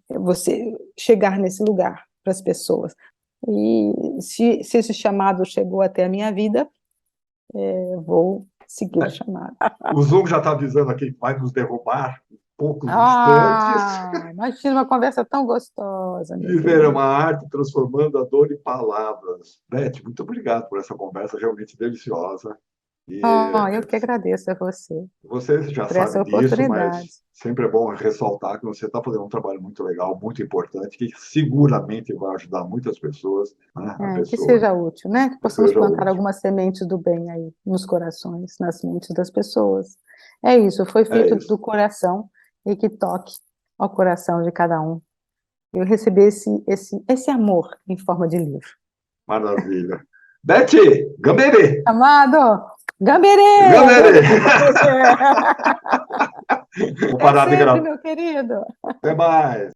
você chegar nesse lugar para as pessoas. E se esse chamado chegou até a minha vida, vou seguir o chamado. O Zoom já está avisando aqui que vai nos derrubar poucos instantes. Imagina uma conversa tão gostosa. Viver é uma arte transformando a dor em palavras. Beth, muito obrigado por essa conversa realmente deliciosa. E eu que agradeço a você. Você já sabe disso, mas sempre é bom ressaltar que você está fazendo um trabalho muito legal, muito importante, que seguramente vai ajudar muitas pessoas. Né? Que seja útil, né? Que possamos plantar algumas sementes do bem aí nos corações, nas mentes das pessoas. É isso, foi feito do coração e que toque ao coração de cada um. Eu recebi esse amor em forma de livro. Maravilha. Beth, Gamberê! Amado, Gamberê! Gamberê! Vou parar de gravar. Meu querido. Até mais.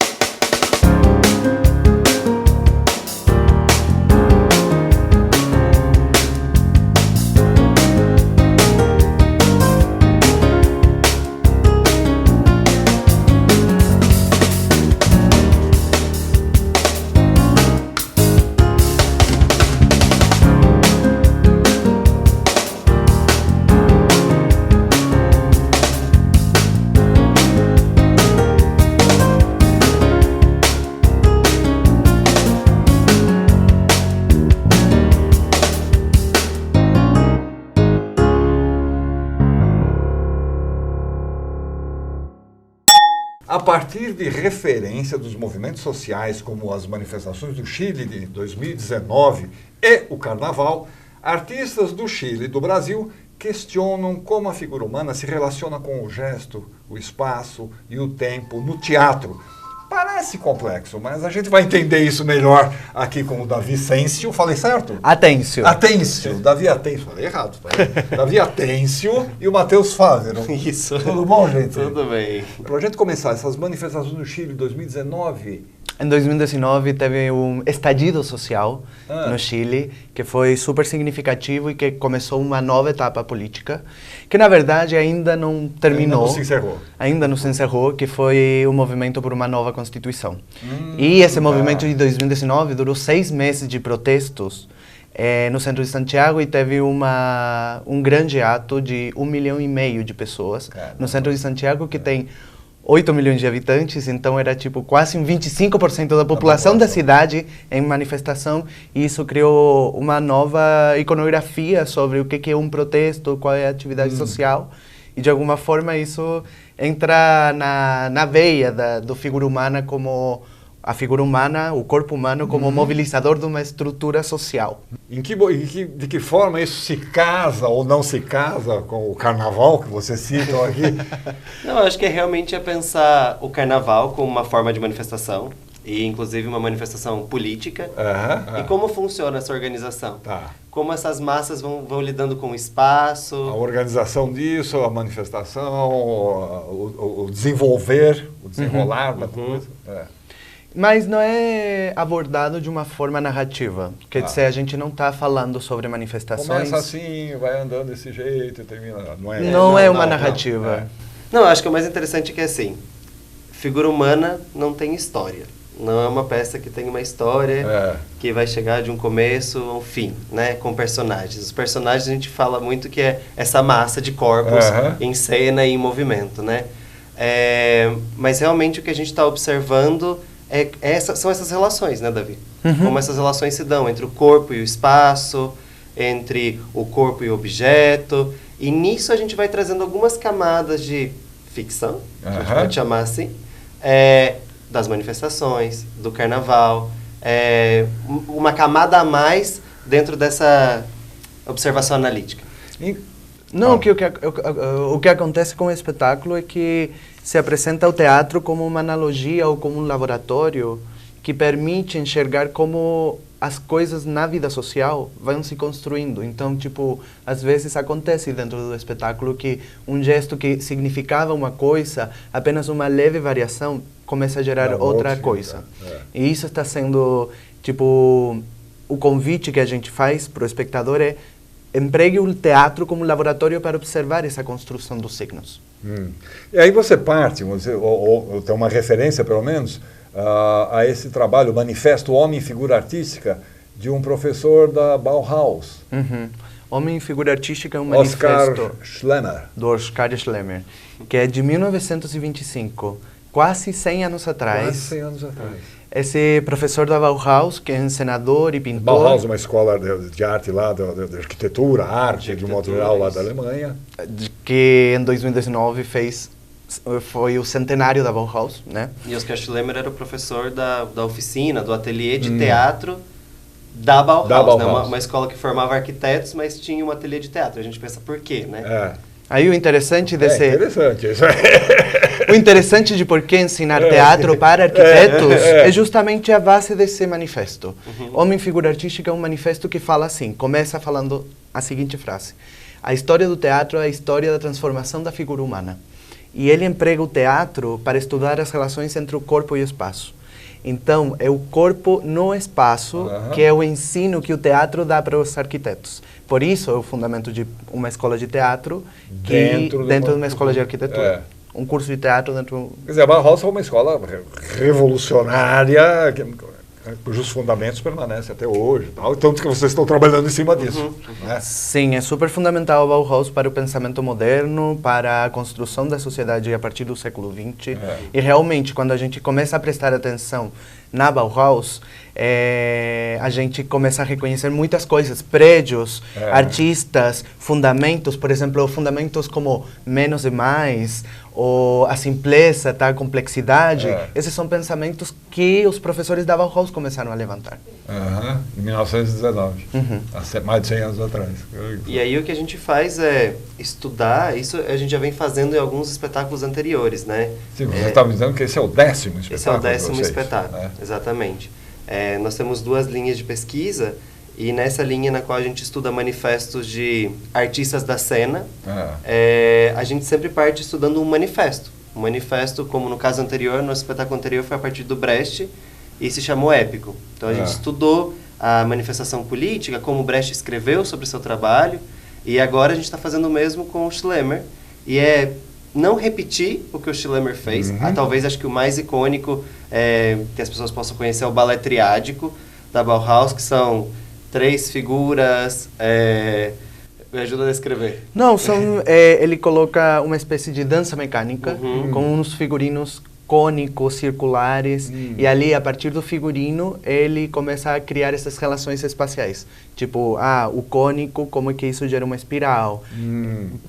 A partir de referência dos movimentos sociais, como as manifestações do Chile de 2019 e o Carnaval, artistas do Chile e do Brasil questionam como a figura humana se relaciona com o gesto, o espaço e o tempo no teatro. Parece complexo, mas a gente vai entender isso melhor aqui com o Davi Sêncio. Falei certo? Atêncio. Atêncio. Davi Atêncio. Falei errado. Tá? Davi Atêncio e o Matheus Fávero. Isso. Tudo bom, gente? Tudo bem. Para a gente começar, essas manifestações no Chile em 2019... Em 2019 teve um estallido social no Chile, que foi super significativo e que começou uma nova etapa política, que na verdade ainda não terminou. Ainda não se encerrou. Ainda não se encerrou, que foi o movimento por uma nova Constituição. E esse movimento de 2019 durou 6 meses de protestos no centro de Santiago e teve um grande ato de 1,5 milhão de pessoas no centro de Santiago, que tem 8 milhões de habitantes, então era tipo quase 25% da população da cidade em manifestação, e isso criou uma nova iconografia sobre o que é um protesto, qual é a atividade social, e de alguma forma isso entra na veia do figura humana como a figura humana, o corpo humano como mobilizador de uma estrutura social. De que forma isso se casa ou não se casa com o carnaval que você citou aqui? Não, acho que realmente é pensar o carnaval como uma forma de manifestação, e inclusive uma manifestação política, e como funciona essa organização. Como essas massas vão lidando com o espaço. A organização disso, a manifestação, o desenvolver, o desenrolar da coisa. Mas não é abordado de uma forma narrativa. Quer dizer, a gente não está falando sobre manifestações... Começa assim, vai andando desse jeito e termina... Não é uma narrativa. Não, acho que o mais interessante é que, assim, figura humana não tem história. Não é uma peça que tem uma história que vai chegar de um começo ao fim, né? Com personagens. Os personagens a gente fala muito que é essa massa de corpos em cena e em movimento, né? Mas realmente o que a gente está observando são essas relações, né, Davi? Como essas relações se dão entre o corpo e o espaço, entre o corpo e o objeto. E nisso a gente vai trazendo algumas camadas de ficção, que a gente pode chamar assim, das manifestações, do carnaval, uma camada a mais dentro dessa observação analítica. Não, o que acontece com o espetáculo é que se apresenta o teatro como uma analogia ou como um laboratório que permite enxergar como as coisas na vida social vão se construindo. Então, tipo, às vezes acontece dentro do espetáculo que um gesto que significava uma coisa, apenas uma leve variação, começa a gerar outra coisa. E isso está sendo, tipo, o convite que a gente faz para o espectador é empregue o teatro como laboratório para observar essa construção dos signos. E aí você parte, ou tem uma referência, pelo menos, a esse trabalho, o Manifesto Homem e Figura Artística, de um professor da Bauhaus. Homem e Figura Artística é um manifesto do Oskar Schlemmer, que é de 1925, quase 100 anos atrás. Quase 100 anos atrás. Esse professor da Bauhaus, que é encenador e pintor... Bauhaus é uma escola de arte lá, de arquitetura, arte, de modo geral, lá da Alemanha. Que em 2019 foi o centenário da Bauhaus, né? E Oskar Schlemmer era o professor da oficina, do ateliê de teatro da Bauhaus, né? Uma escola que formava arquitetos, mas tinha um ateliê de teatro. A gente pensa, por quê, né? Aí o interessante desse... interessante isso. O interessante de por que ensinar teatro para arquitetos é justamente a base desse manifesto. Homem Figura Artística é um manifesto que fala assim, começa falando a seguinte frase: a história do teatro é a história da transformação da figura humana. E ele emprega o teatro para estudar as relações entre o corpo e o espaço. Então, é o corpo no espaço que é o ensino que o teatro dá para os arquitetos. Por isso, é o fundamento de uma escola de teatro dentro de uma escola de arquitetura. Um curso de teatro dentro... Quer dizer, a Bauhaus é uma escola revolucionária, cujos fundamentos permanecem até hoje. Tanto que vocês estão trabalhando em cima disso. Né? Sim, é super fundamental a Bauhaus para o pensamento moderno, para a construção da sociedade a partir do século XX. E realmente, quando a gente começa a prestar atenção na Bauhaus, a gente começa a reconhecer muitas coisas, prédios, artistas, fundamentos, por exemplo, fundamentos como menos e mais, ou a simpleza, tá? A complexidade. Esses são pensamentos que os professores da Bauhaus começaram a levantar. Em 1919, há mais de 100 anos atrás. E aí o que a gente faz é estudar, isso a gente já vem fazendo em alguns espetáculos anteriores, né? Sim, você estava dizendo que esse é o 10º espetáculo. Esse é o 10º espetáculo, exatamente. Nós temos 2 linhas de pesquisa, e nessa linha na qual a gente estuda manifestos de artistas da cena, a gente sempre parte estudando um manifesto. Um manifesto, como no caso anterior, no espetáculo anterior foi a partir do Brecht, e se chamou Épico. Então a gente estudou a manifestação política, como o Brecht escreveu sobre o seu trabalho, e agora a gente está fazendo o mesmo com o Schlemmer, e não repetir o que o Schlemmer fez. Talvez acho que o mais icônico que as pessoas possam conhecer é o balé triádico da Bauhaus, que são 3 figuras. Me ajuda a descrever. Não, ele coloca uma espécie de dança mecânica com uns figurinos cônicos, circulares, e ali, a partir do figurino, ele começa a criar essas relações espaciais. Tipo, o cônico, como é que isso gera uma espiral?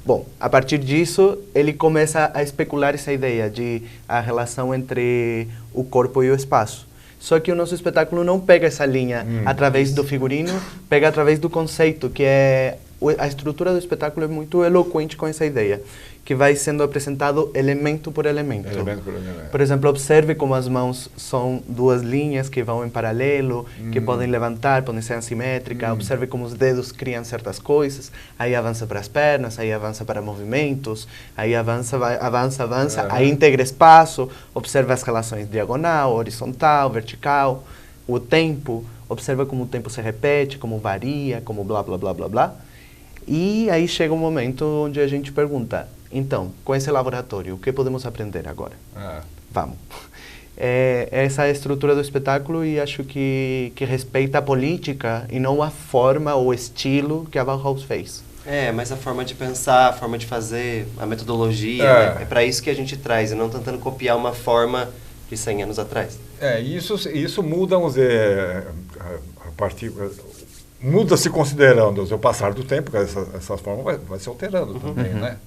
Bom, a partir disso, ele começa a especular essa ideia de a relação entre o corpo e o espaço. Só que o nosso espetáculo não pega essa linha através do figurino, pega através do conceito, que é... A estrutura do espetáculo é muito eloquente com essa ideia, que vai sendo apresentado elemento por elemento. Por exemplo, observe como as mãos são 2 linhas que vão em paralelo, que podem levantar, podem ser assimétricas. Observe como os dedos criam certas coisas. Aí avança para as pernas, aí avança para movimentos, aí avança, aí integra espaço. Observe as relações diagonal, horizontal, vertical, o tempo. Observa como o tempo se repete, como varia, como blá, blá, blá, blá, blá. E aí chega um momento onde a gente pergunta, então, com esse laboratório, o que podemos aprender agora? Vamos. essa é a estrutura do espetáculo e acho que respeita a política e não a forma ou estilo que a Bauhaus fez. Mas a forma de pensar, a forma de fazer, a metodologia, né? É para isso que a gente traz, e não tentando copiar uma forma de 100 anos atrás. Isso muda, vamos dizer, a partir... Muda-se considerando o passar do tempo, porque essa forma vai se alterando também, né?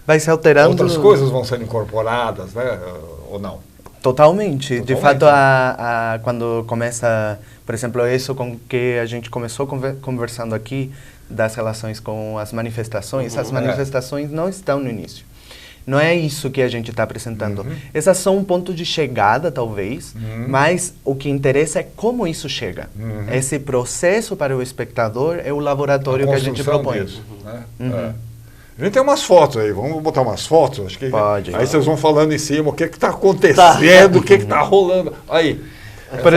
Vai se alterando... Outras coisas vão sendo incorporadas, né? Ou não? Totalmente. De fato, quando começa, por exemplo, isso com que a gente começou conversando aqui, das relações com as manifestações, as manifestações não estão no início. Não é isso que a gente está apresentando. Essas são um ponto de chegada, talvez, mas o que interessa é como isso chega. Esse processo para o espectador é o laboratório que a gente propõe. Disso, né? A gente tem umas fotos aí, vamos botar umas fotos? Acho que pode. Aí vocês vão falando em cima o que está acontecendo, o que está rolando. Aí, por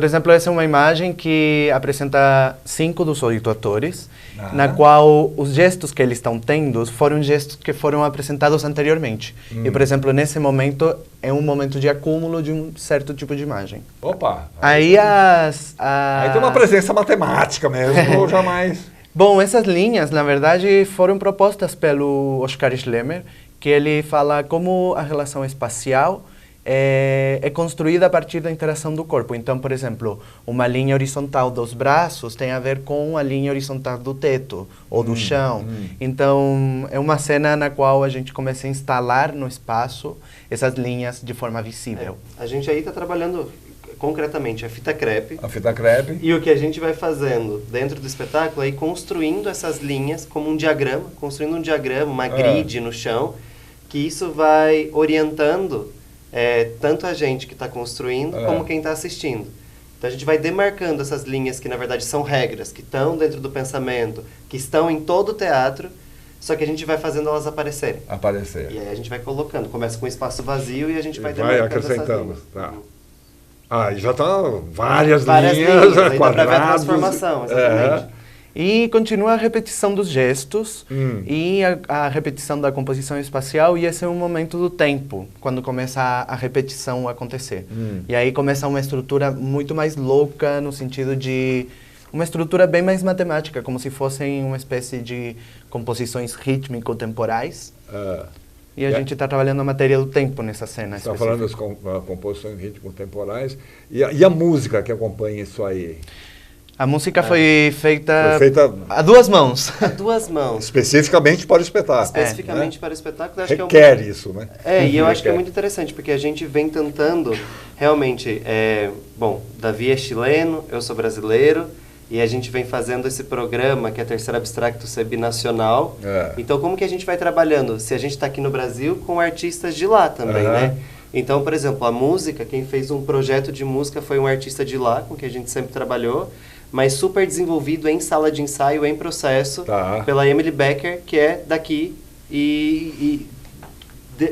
exemplo, essa é uma imagem que apresenta 5 dos 8 atores, na qual os gestos que eles estão tendo foram gestos que foram apresentados anteriormente. E, por exemplo, nesse momento, é um momento de acúmulo de um certo tipo de imagem. Opa! Aí tem uma presença matemática mesmo, ou jamais... Bom, essas linhas, na verdade, foram propostas pelo Oscar Schlemmer, que ele fala como a relação espacial é construída a partir da interação do corpo. Então, por exemplo, uma linha horizontal dos braços tem a ver com a linha horizontal do teto ou do chão. Então, é uma cena na qual a gente começa a instalar no espaço essas linhas de forma visível. A gente aí está trabalhando concretamente a fita crepe. A fita crepe. E o que a gente vai fazendo dentro do espetáculo é ir construindo essas linhas como um diagrama, uma grid no chão, que isso vai orientando tanto a gente que está construindo como quem está assistindo. Então a gente vai demarcando essas linhas que na verdade são regras, que estão dentro do pensamento, que estão em todo o teatro, só que a gente vai fazendo elas aparecerem. E aí a gente vai colocando, começa com um espaço vazio e a gente vai demarcando essas linhas. E já estão várias linhas quadradas. Para ver a transformação, exatamente. E continua a repetição dos gestos e a repetição da composição espacial, e esse é um momento do tempo, quando começa a repetição a acontecer. E aí começa uma estrutura muito mais louca, no sentido de uma estrutura bem mais matemática, como se fossem uma espécie de composições rítmico-temporais. E a gente está trabalhando a matéria do tempo nessa cena. Você está falando das composições rítmico-temporais. E a música que acompanha isso aí? A música foi feita a duas mãos. A duas mãos. Especificamente para o espetáculo. Especificamente para o espetáculo. Acho requer isso, né? E eu acho que é muito interessante, porque a gente vem tentando, realmente, Davi é chileno, eu sou brasileiro, e a gente vem fazendo esse programa, que é Terceiro Abstracto ser binacional. Então, como que a gente vai trabalhando? Se a gente está aqui no Brasil, com artistas de lá também, né? Então, por exemplo, a música, quem fez um projeto de música foi um artista de lá, com quem a gente sempre trabalhou, mas super desenvolvido em sala de ensaio, em processo, pela Emily Becker, que é daqui,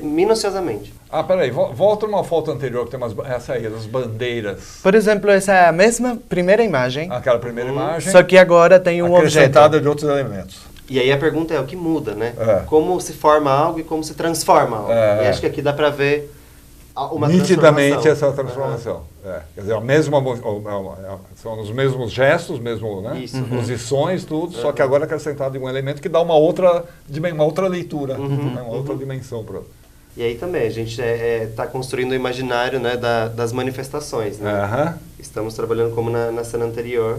minuciosamente. Peraí, volta uma foto anterior, que tem essa aí, das bandeiras. Por exemplo, essa é a mesma primeira imagem. Aquela primeira imagem. Só que agora tem um objeto. Acrescentada de outros elementos. E aí a pergunta é o que muda, né? Como se forma algo e como se transforma algo. E acho que aqui dá para ver uma nitidamente essa transformação. Quer dizer, são os mesmos gestos, posições, tudo, só que agora acrescentado um elemento que dá uma outra leitura, uma outra dimensão para. E aí também a gente está construindo o imaginário, né, das manifestações, né? Estamos trabalhando como na cena anterior.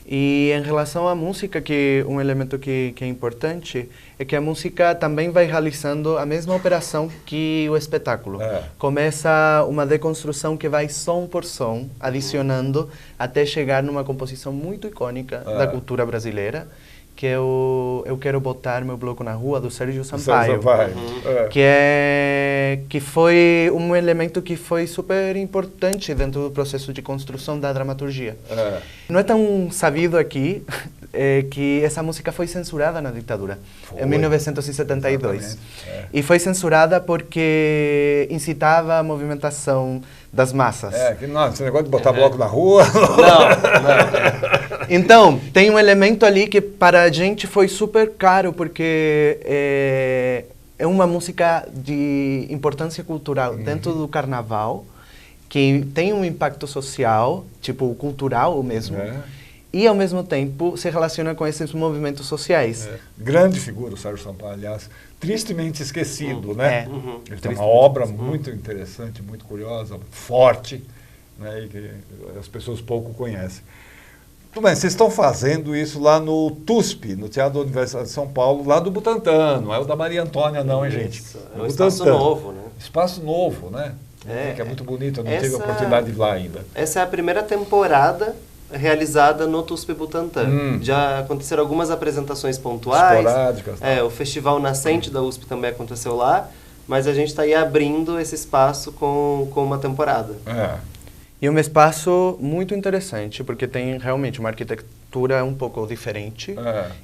E em relação à música, que um elemento que é importante é que a música também vai realizando a mesma operação que o espetáculo. Começa uma deconstrução que vai som por som, adicionando até chegar numa composição muito icônica da cultura brasileira, que é Eu Quero Botar Meu Bloco na Rua, do Sérgio Sampaio. Que foi um elemento que foi super importante dentro do processo de construção da dramaturgia. Não é tão sabido aqui que essa música foi censurada na ditadura, em 1972. E foi censurada porque incitava a movimentação das massas. Esse negócio de botar bloco na rua... Não. Então, tem um elemento ali que para a gente foi super caro, porque é é uma música de importância cultural dentro do carnaval, que tem um impacto social, tipo cultural mesmo, e ao mesmo tempo se relaciona com esses movimentos sociais. Grande figura o Sérgio Sampaio, aliás, tristemente esquecido, né? Ele tem uma obra muito interessante, muito curiosa, forte, né? E que as pessoas pouco conhecem. Tudo bem, vocês estão fazendo isso lá no TUSP, no Teatro da Universidade de São Paulo, lá do Butantã, não é o da Maria Antônia não, hein, gente? É um espaço novo, né? Espaço novo, né? Que é muito bonito, eu não tive a oportunidade de ir lá ainda. Essa é a primeira temporada realizada no TUSP Butantã. Já aconteceram algumas apresentações pontuais. Esporádicas. O Festival Nascente da USP também aconteceu lá, mas a gente está aí abrindo esse espaço com uma temporada. E um espaço muito interessante, porque tem realmente uma arquitetura um pouco diferente.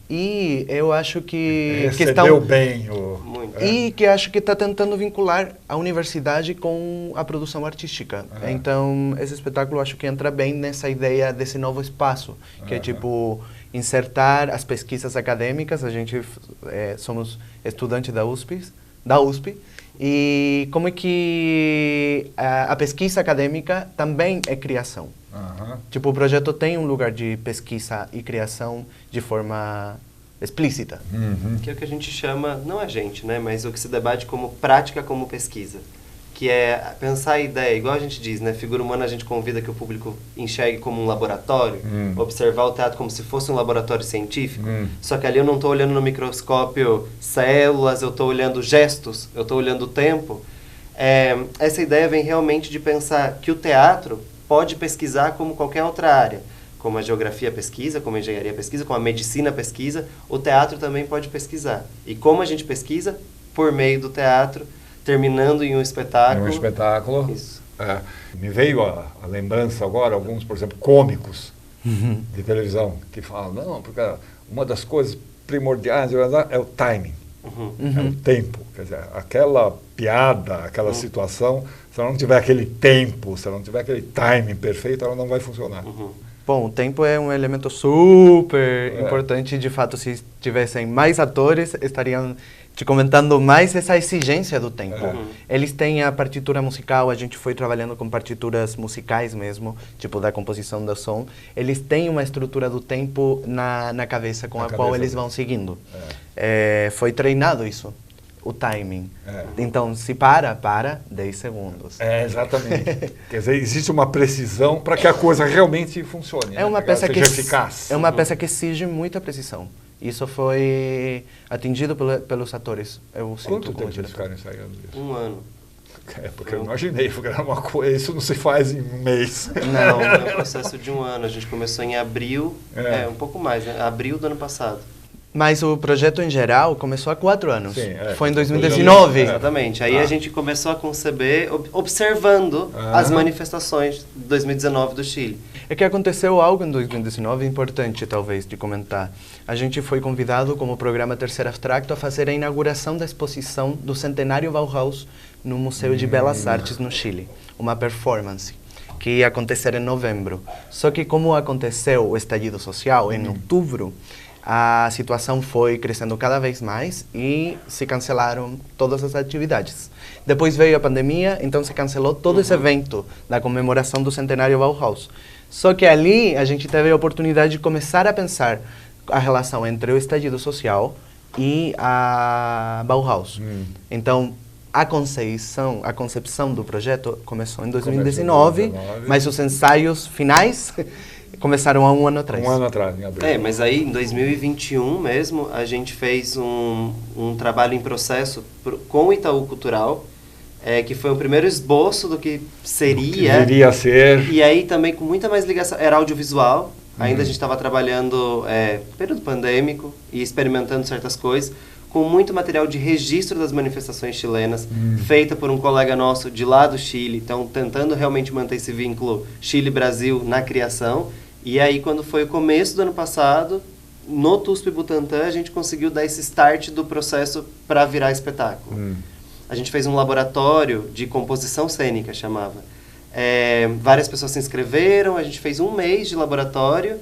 E eu acho que... Recebeu bem o... E que acho que está tentando vincular a universidade com a produção artística. Então, esse espetáculo acho que entra bem nessa ideia desse novo espaço, que é tipo insertar as pesquisas acadêmicas. A gente somos estudantes da USP, e como é que a pesquisa acadêmica também é criação. Tipo, o projeto tem um lugar de pesquisa e criação de forma explícita. Que é o que a gente chama, não a gente, né, mas o que se debate como prática como pesquisa. Que é pensar a ideia, igual a gente diz, né, figura humana a gente convida que o público enxergue como um laboratório, observar o teatro como se fosse um laboratório científico, só que ali eu não estou olhando no microscópio células, eu estou olhando gestos, eu estou olhando o tempo. Essa ideia vem realmente de pensar que o teatro pode pesquisar como qualquer outra área, como a geografia pesquisa, como a engenharia pesquisa, como a medicina pesquisa, o teatro também pode pesquisar. E como a gente pesquisa? Por meio do teatro, terminando em um espetáculo. Em um espetáculo. Isso. Me veio a lembrança agora, alguns, por exemplo, cômicos de televisão, que falam, não, porque uma das coisas primordiais é o timing, é o tempo. Quer dizer, aquela piada, aquela situação, se ela não tiver aquele tempo, se ela não tiver aquele timing perfeito, ela não vai funcionar. Bom, o tempo é um elemento super importante. De fato, se tivessem mais atores, estariam te comentando mais essa exigência do tempo. Eles têm a partitura musical, a gente foi trabalhando com partituras musicais mesmo, tipo da composição do som. Eles têm uma estrutura do tempo na cabeça com a qual eles vão seguindo. Foi treinado isso. O timing. Então, se para 10 segundos. Exatamente. Quer dizer, existe uma precisão para que a coisa realmente funcione. É uma peça seja eficaz. É uma peça que exige muita precisão. Isso foi atingido pelos atores. Quanto tempo eles ficaram ensaiando isso? 1 ano. Porque eu imaginei, uma coisa, isso não se faz em um mês. Não, é um processo de 1 ano. A gente começou em abril, um pouco mais, né? Abril do ano passado. Mas o projeto em geral começou há 4 anos. Sim, foi em 2019. Exatamente. Aí a gente começou a conceber observando as manifestações de 2019 do Chile. É que aconteceu algo em 2019 importante, talvez, de comentar. A gente foi convidado como programa Terceiro Abstracto a fazer a inauguração da exposição do Centenário Bauhaus no Museu de Belas Artes no Chile. Uma performance que ia acontecer em novembro. Só que como aconteceu o estallido social em outubro, a situação foi crescendo cada vez mais e se cancelaram todas as atividades. Depois veio a pandemia, então se cancelou todo esse evento da comemoração do Centenário Bauhaus. Só que ali a gente teve a oportunidade de começar a pensar a relação entre o estallido social e a Bauhaus. Então, a concepção do projeto começou em 2019, mas os ensaios finais começaram há 1 ano atrás. 1 ano atrás, em abril. Mas aí em 2021 mesmo, a gente fez um trabalho em processo com o Itaú Cultural, que foi o primeiro esboço do que seria. Que viria a ser. E aí também com muita mais ligação, era audiovisual, ainda a gente estava trabalhando período pandêmico e experimentando certas coisas, com muito material de registro das manifestações chilenas, feita por um colega nosso de lá do Chile, então tentando realmente manter esse vínculo Chile-Brasil na criação. E aí, quando foi o começo do ano passado, no TUSP Butantã, a gente conseguiu dar esse start do processo para virar espetáculo. A gente fez um laboratório de composição cênica, chamava. Várias pessoas se inscreveram, a gente fez 1 mês de laboratório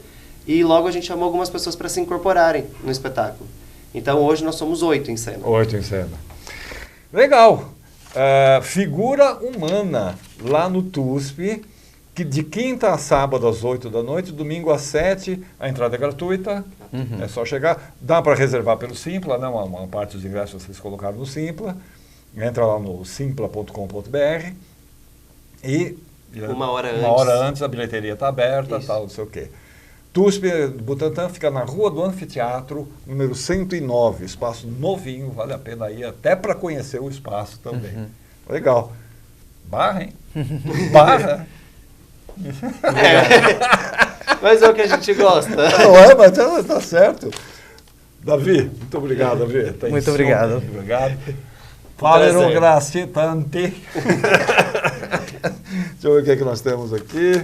e logo a gente chamou algumas pessoas para se incorporarem no espetáculo. Então, hoje nós somos 8 em cena. 8 em cena. Legal. Figura humana, lá no TUSP, que de quinta a sábado às 8 da noite, domingo às 7, a entrada é gratuita, é só chegar. Dá para reservar pelo Simpla, né? Uma parte dos ingressos vocês colocaram no Simpla. Entra lá no simpla.com.br e uma hora antes a bilheteria está aberta, tal, não sei o quê. TUSP Butantã fica na Rua do Anfiteatro, número 109, espaço novinho, vale a pena ir até para conhecer o espaço também. Legal. Barra, hein? Barra. Mas é o que a gente gosta. Não mas tá certo. Davi, muito obrigado, Davi. Muito obrigado. Obrigado. Valeu, grazie tante. Deixa eu ver o que é que nós temos aqui.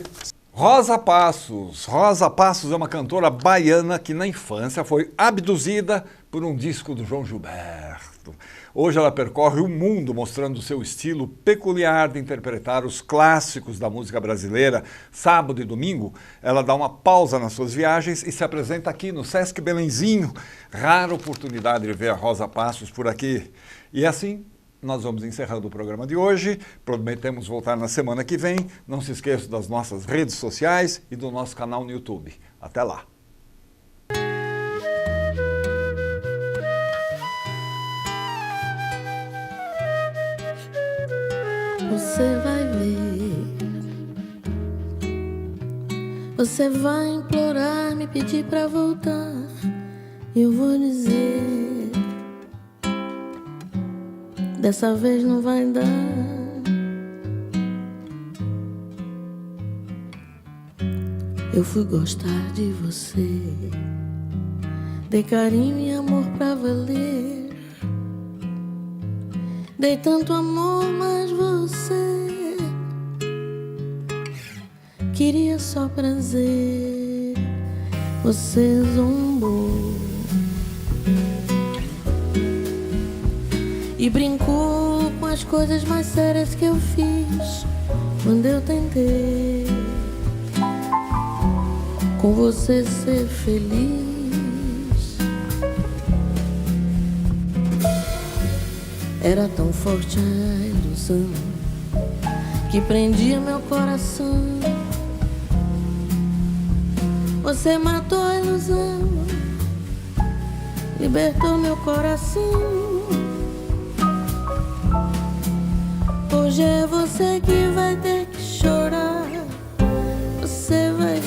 Rosa Passos. Rosa Passos é uma cantora baiana que na infância foi abduzida por um disco do João Gilberto. Hoje ela percorre o mundo mostrando seu estilo peculiar de interpretar os clássicos da música brasileira. Sábado e domingo, ela dá uma pausa nas suas viagens e se apresenta aqui no Sesc Belenzinho. Rara oportunidade de ver a Rosa Passos por aqui. E assim, nós vamos encerrando o programa de hoje. Prometemos voltar na semana que vem. Não se esqueça das nossas redes sociais e do nosso canal no YouTube. Até lá! Você vai ver, você vai implorar, me pedir pra voltar. Eu vou dizer, dessa vez não vai dar. Eu fui gostar de você, dei carinho e amor pra valer. Dei tanto amor, mas você queria só prazer. Você zombou e brincou com as coisas mais sérias que eu fiz quando eu tentei com você ser feliz. Era tão forte a ilusão que prendia meu coração. Você matou a ilusão, libertou meu coração. Hoje é você que vai ter que chorar. Você vai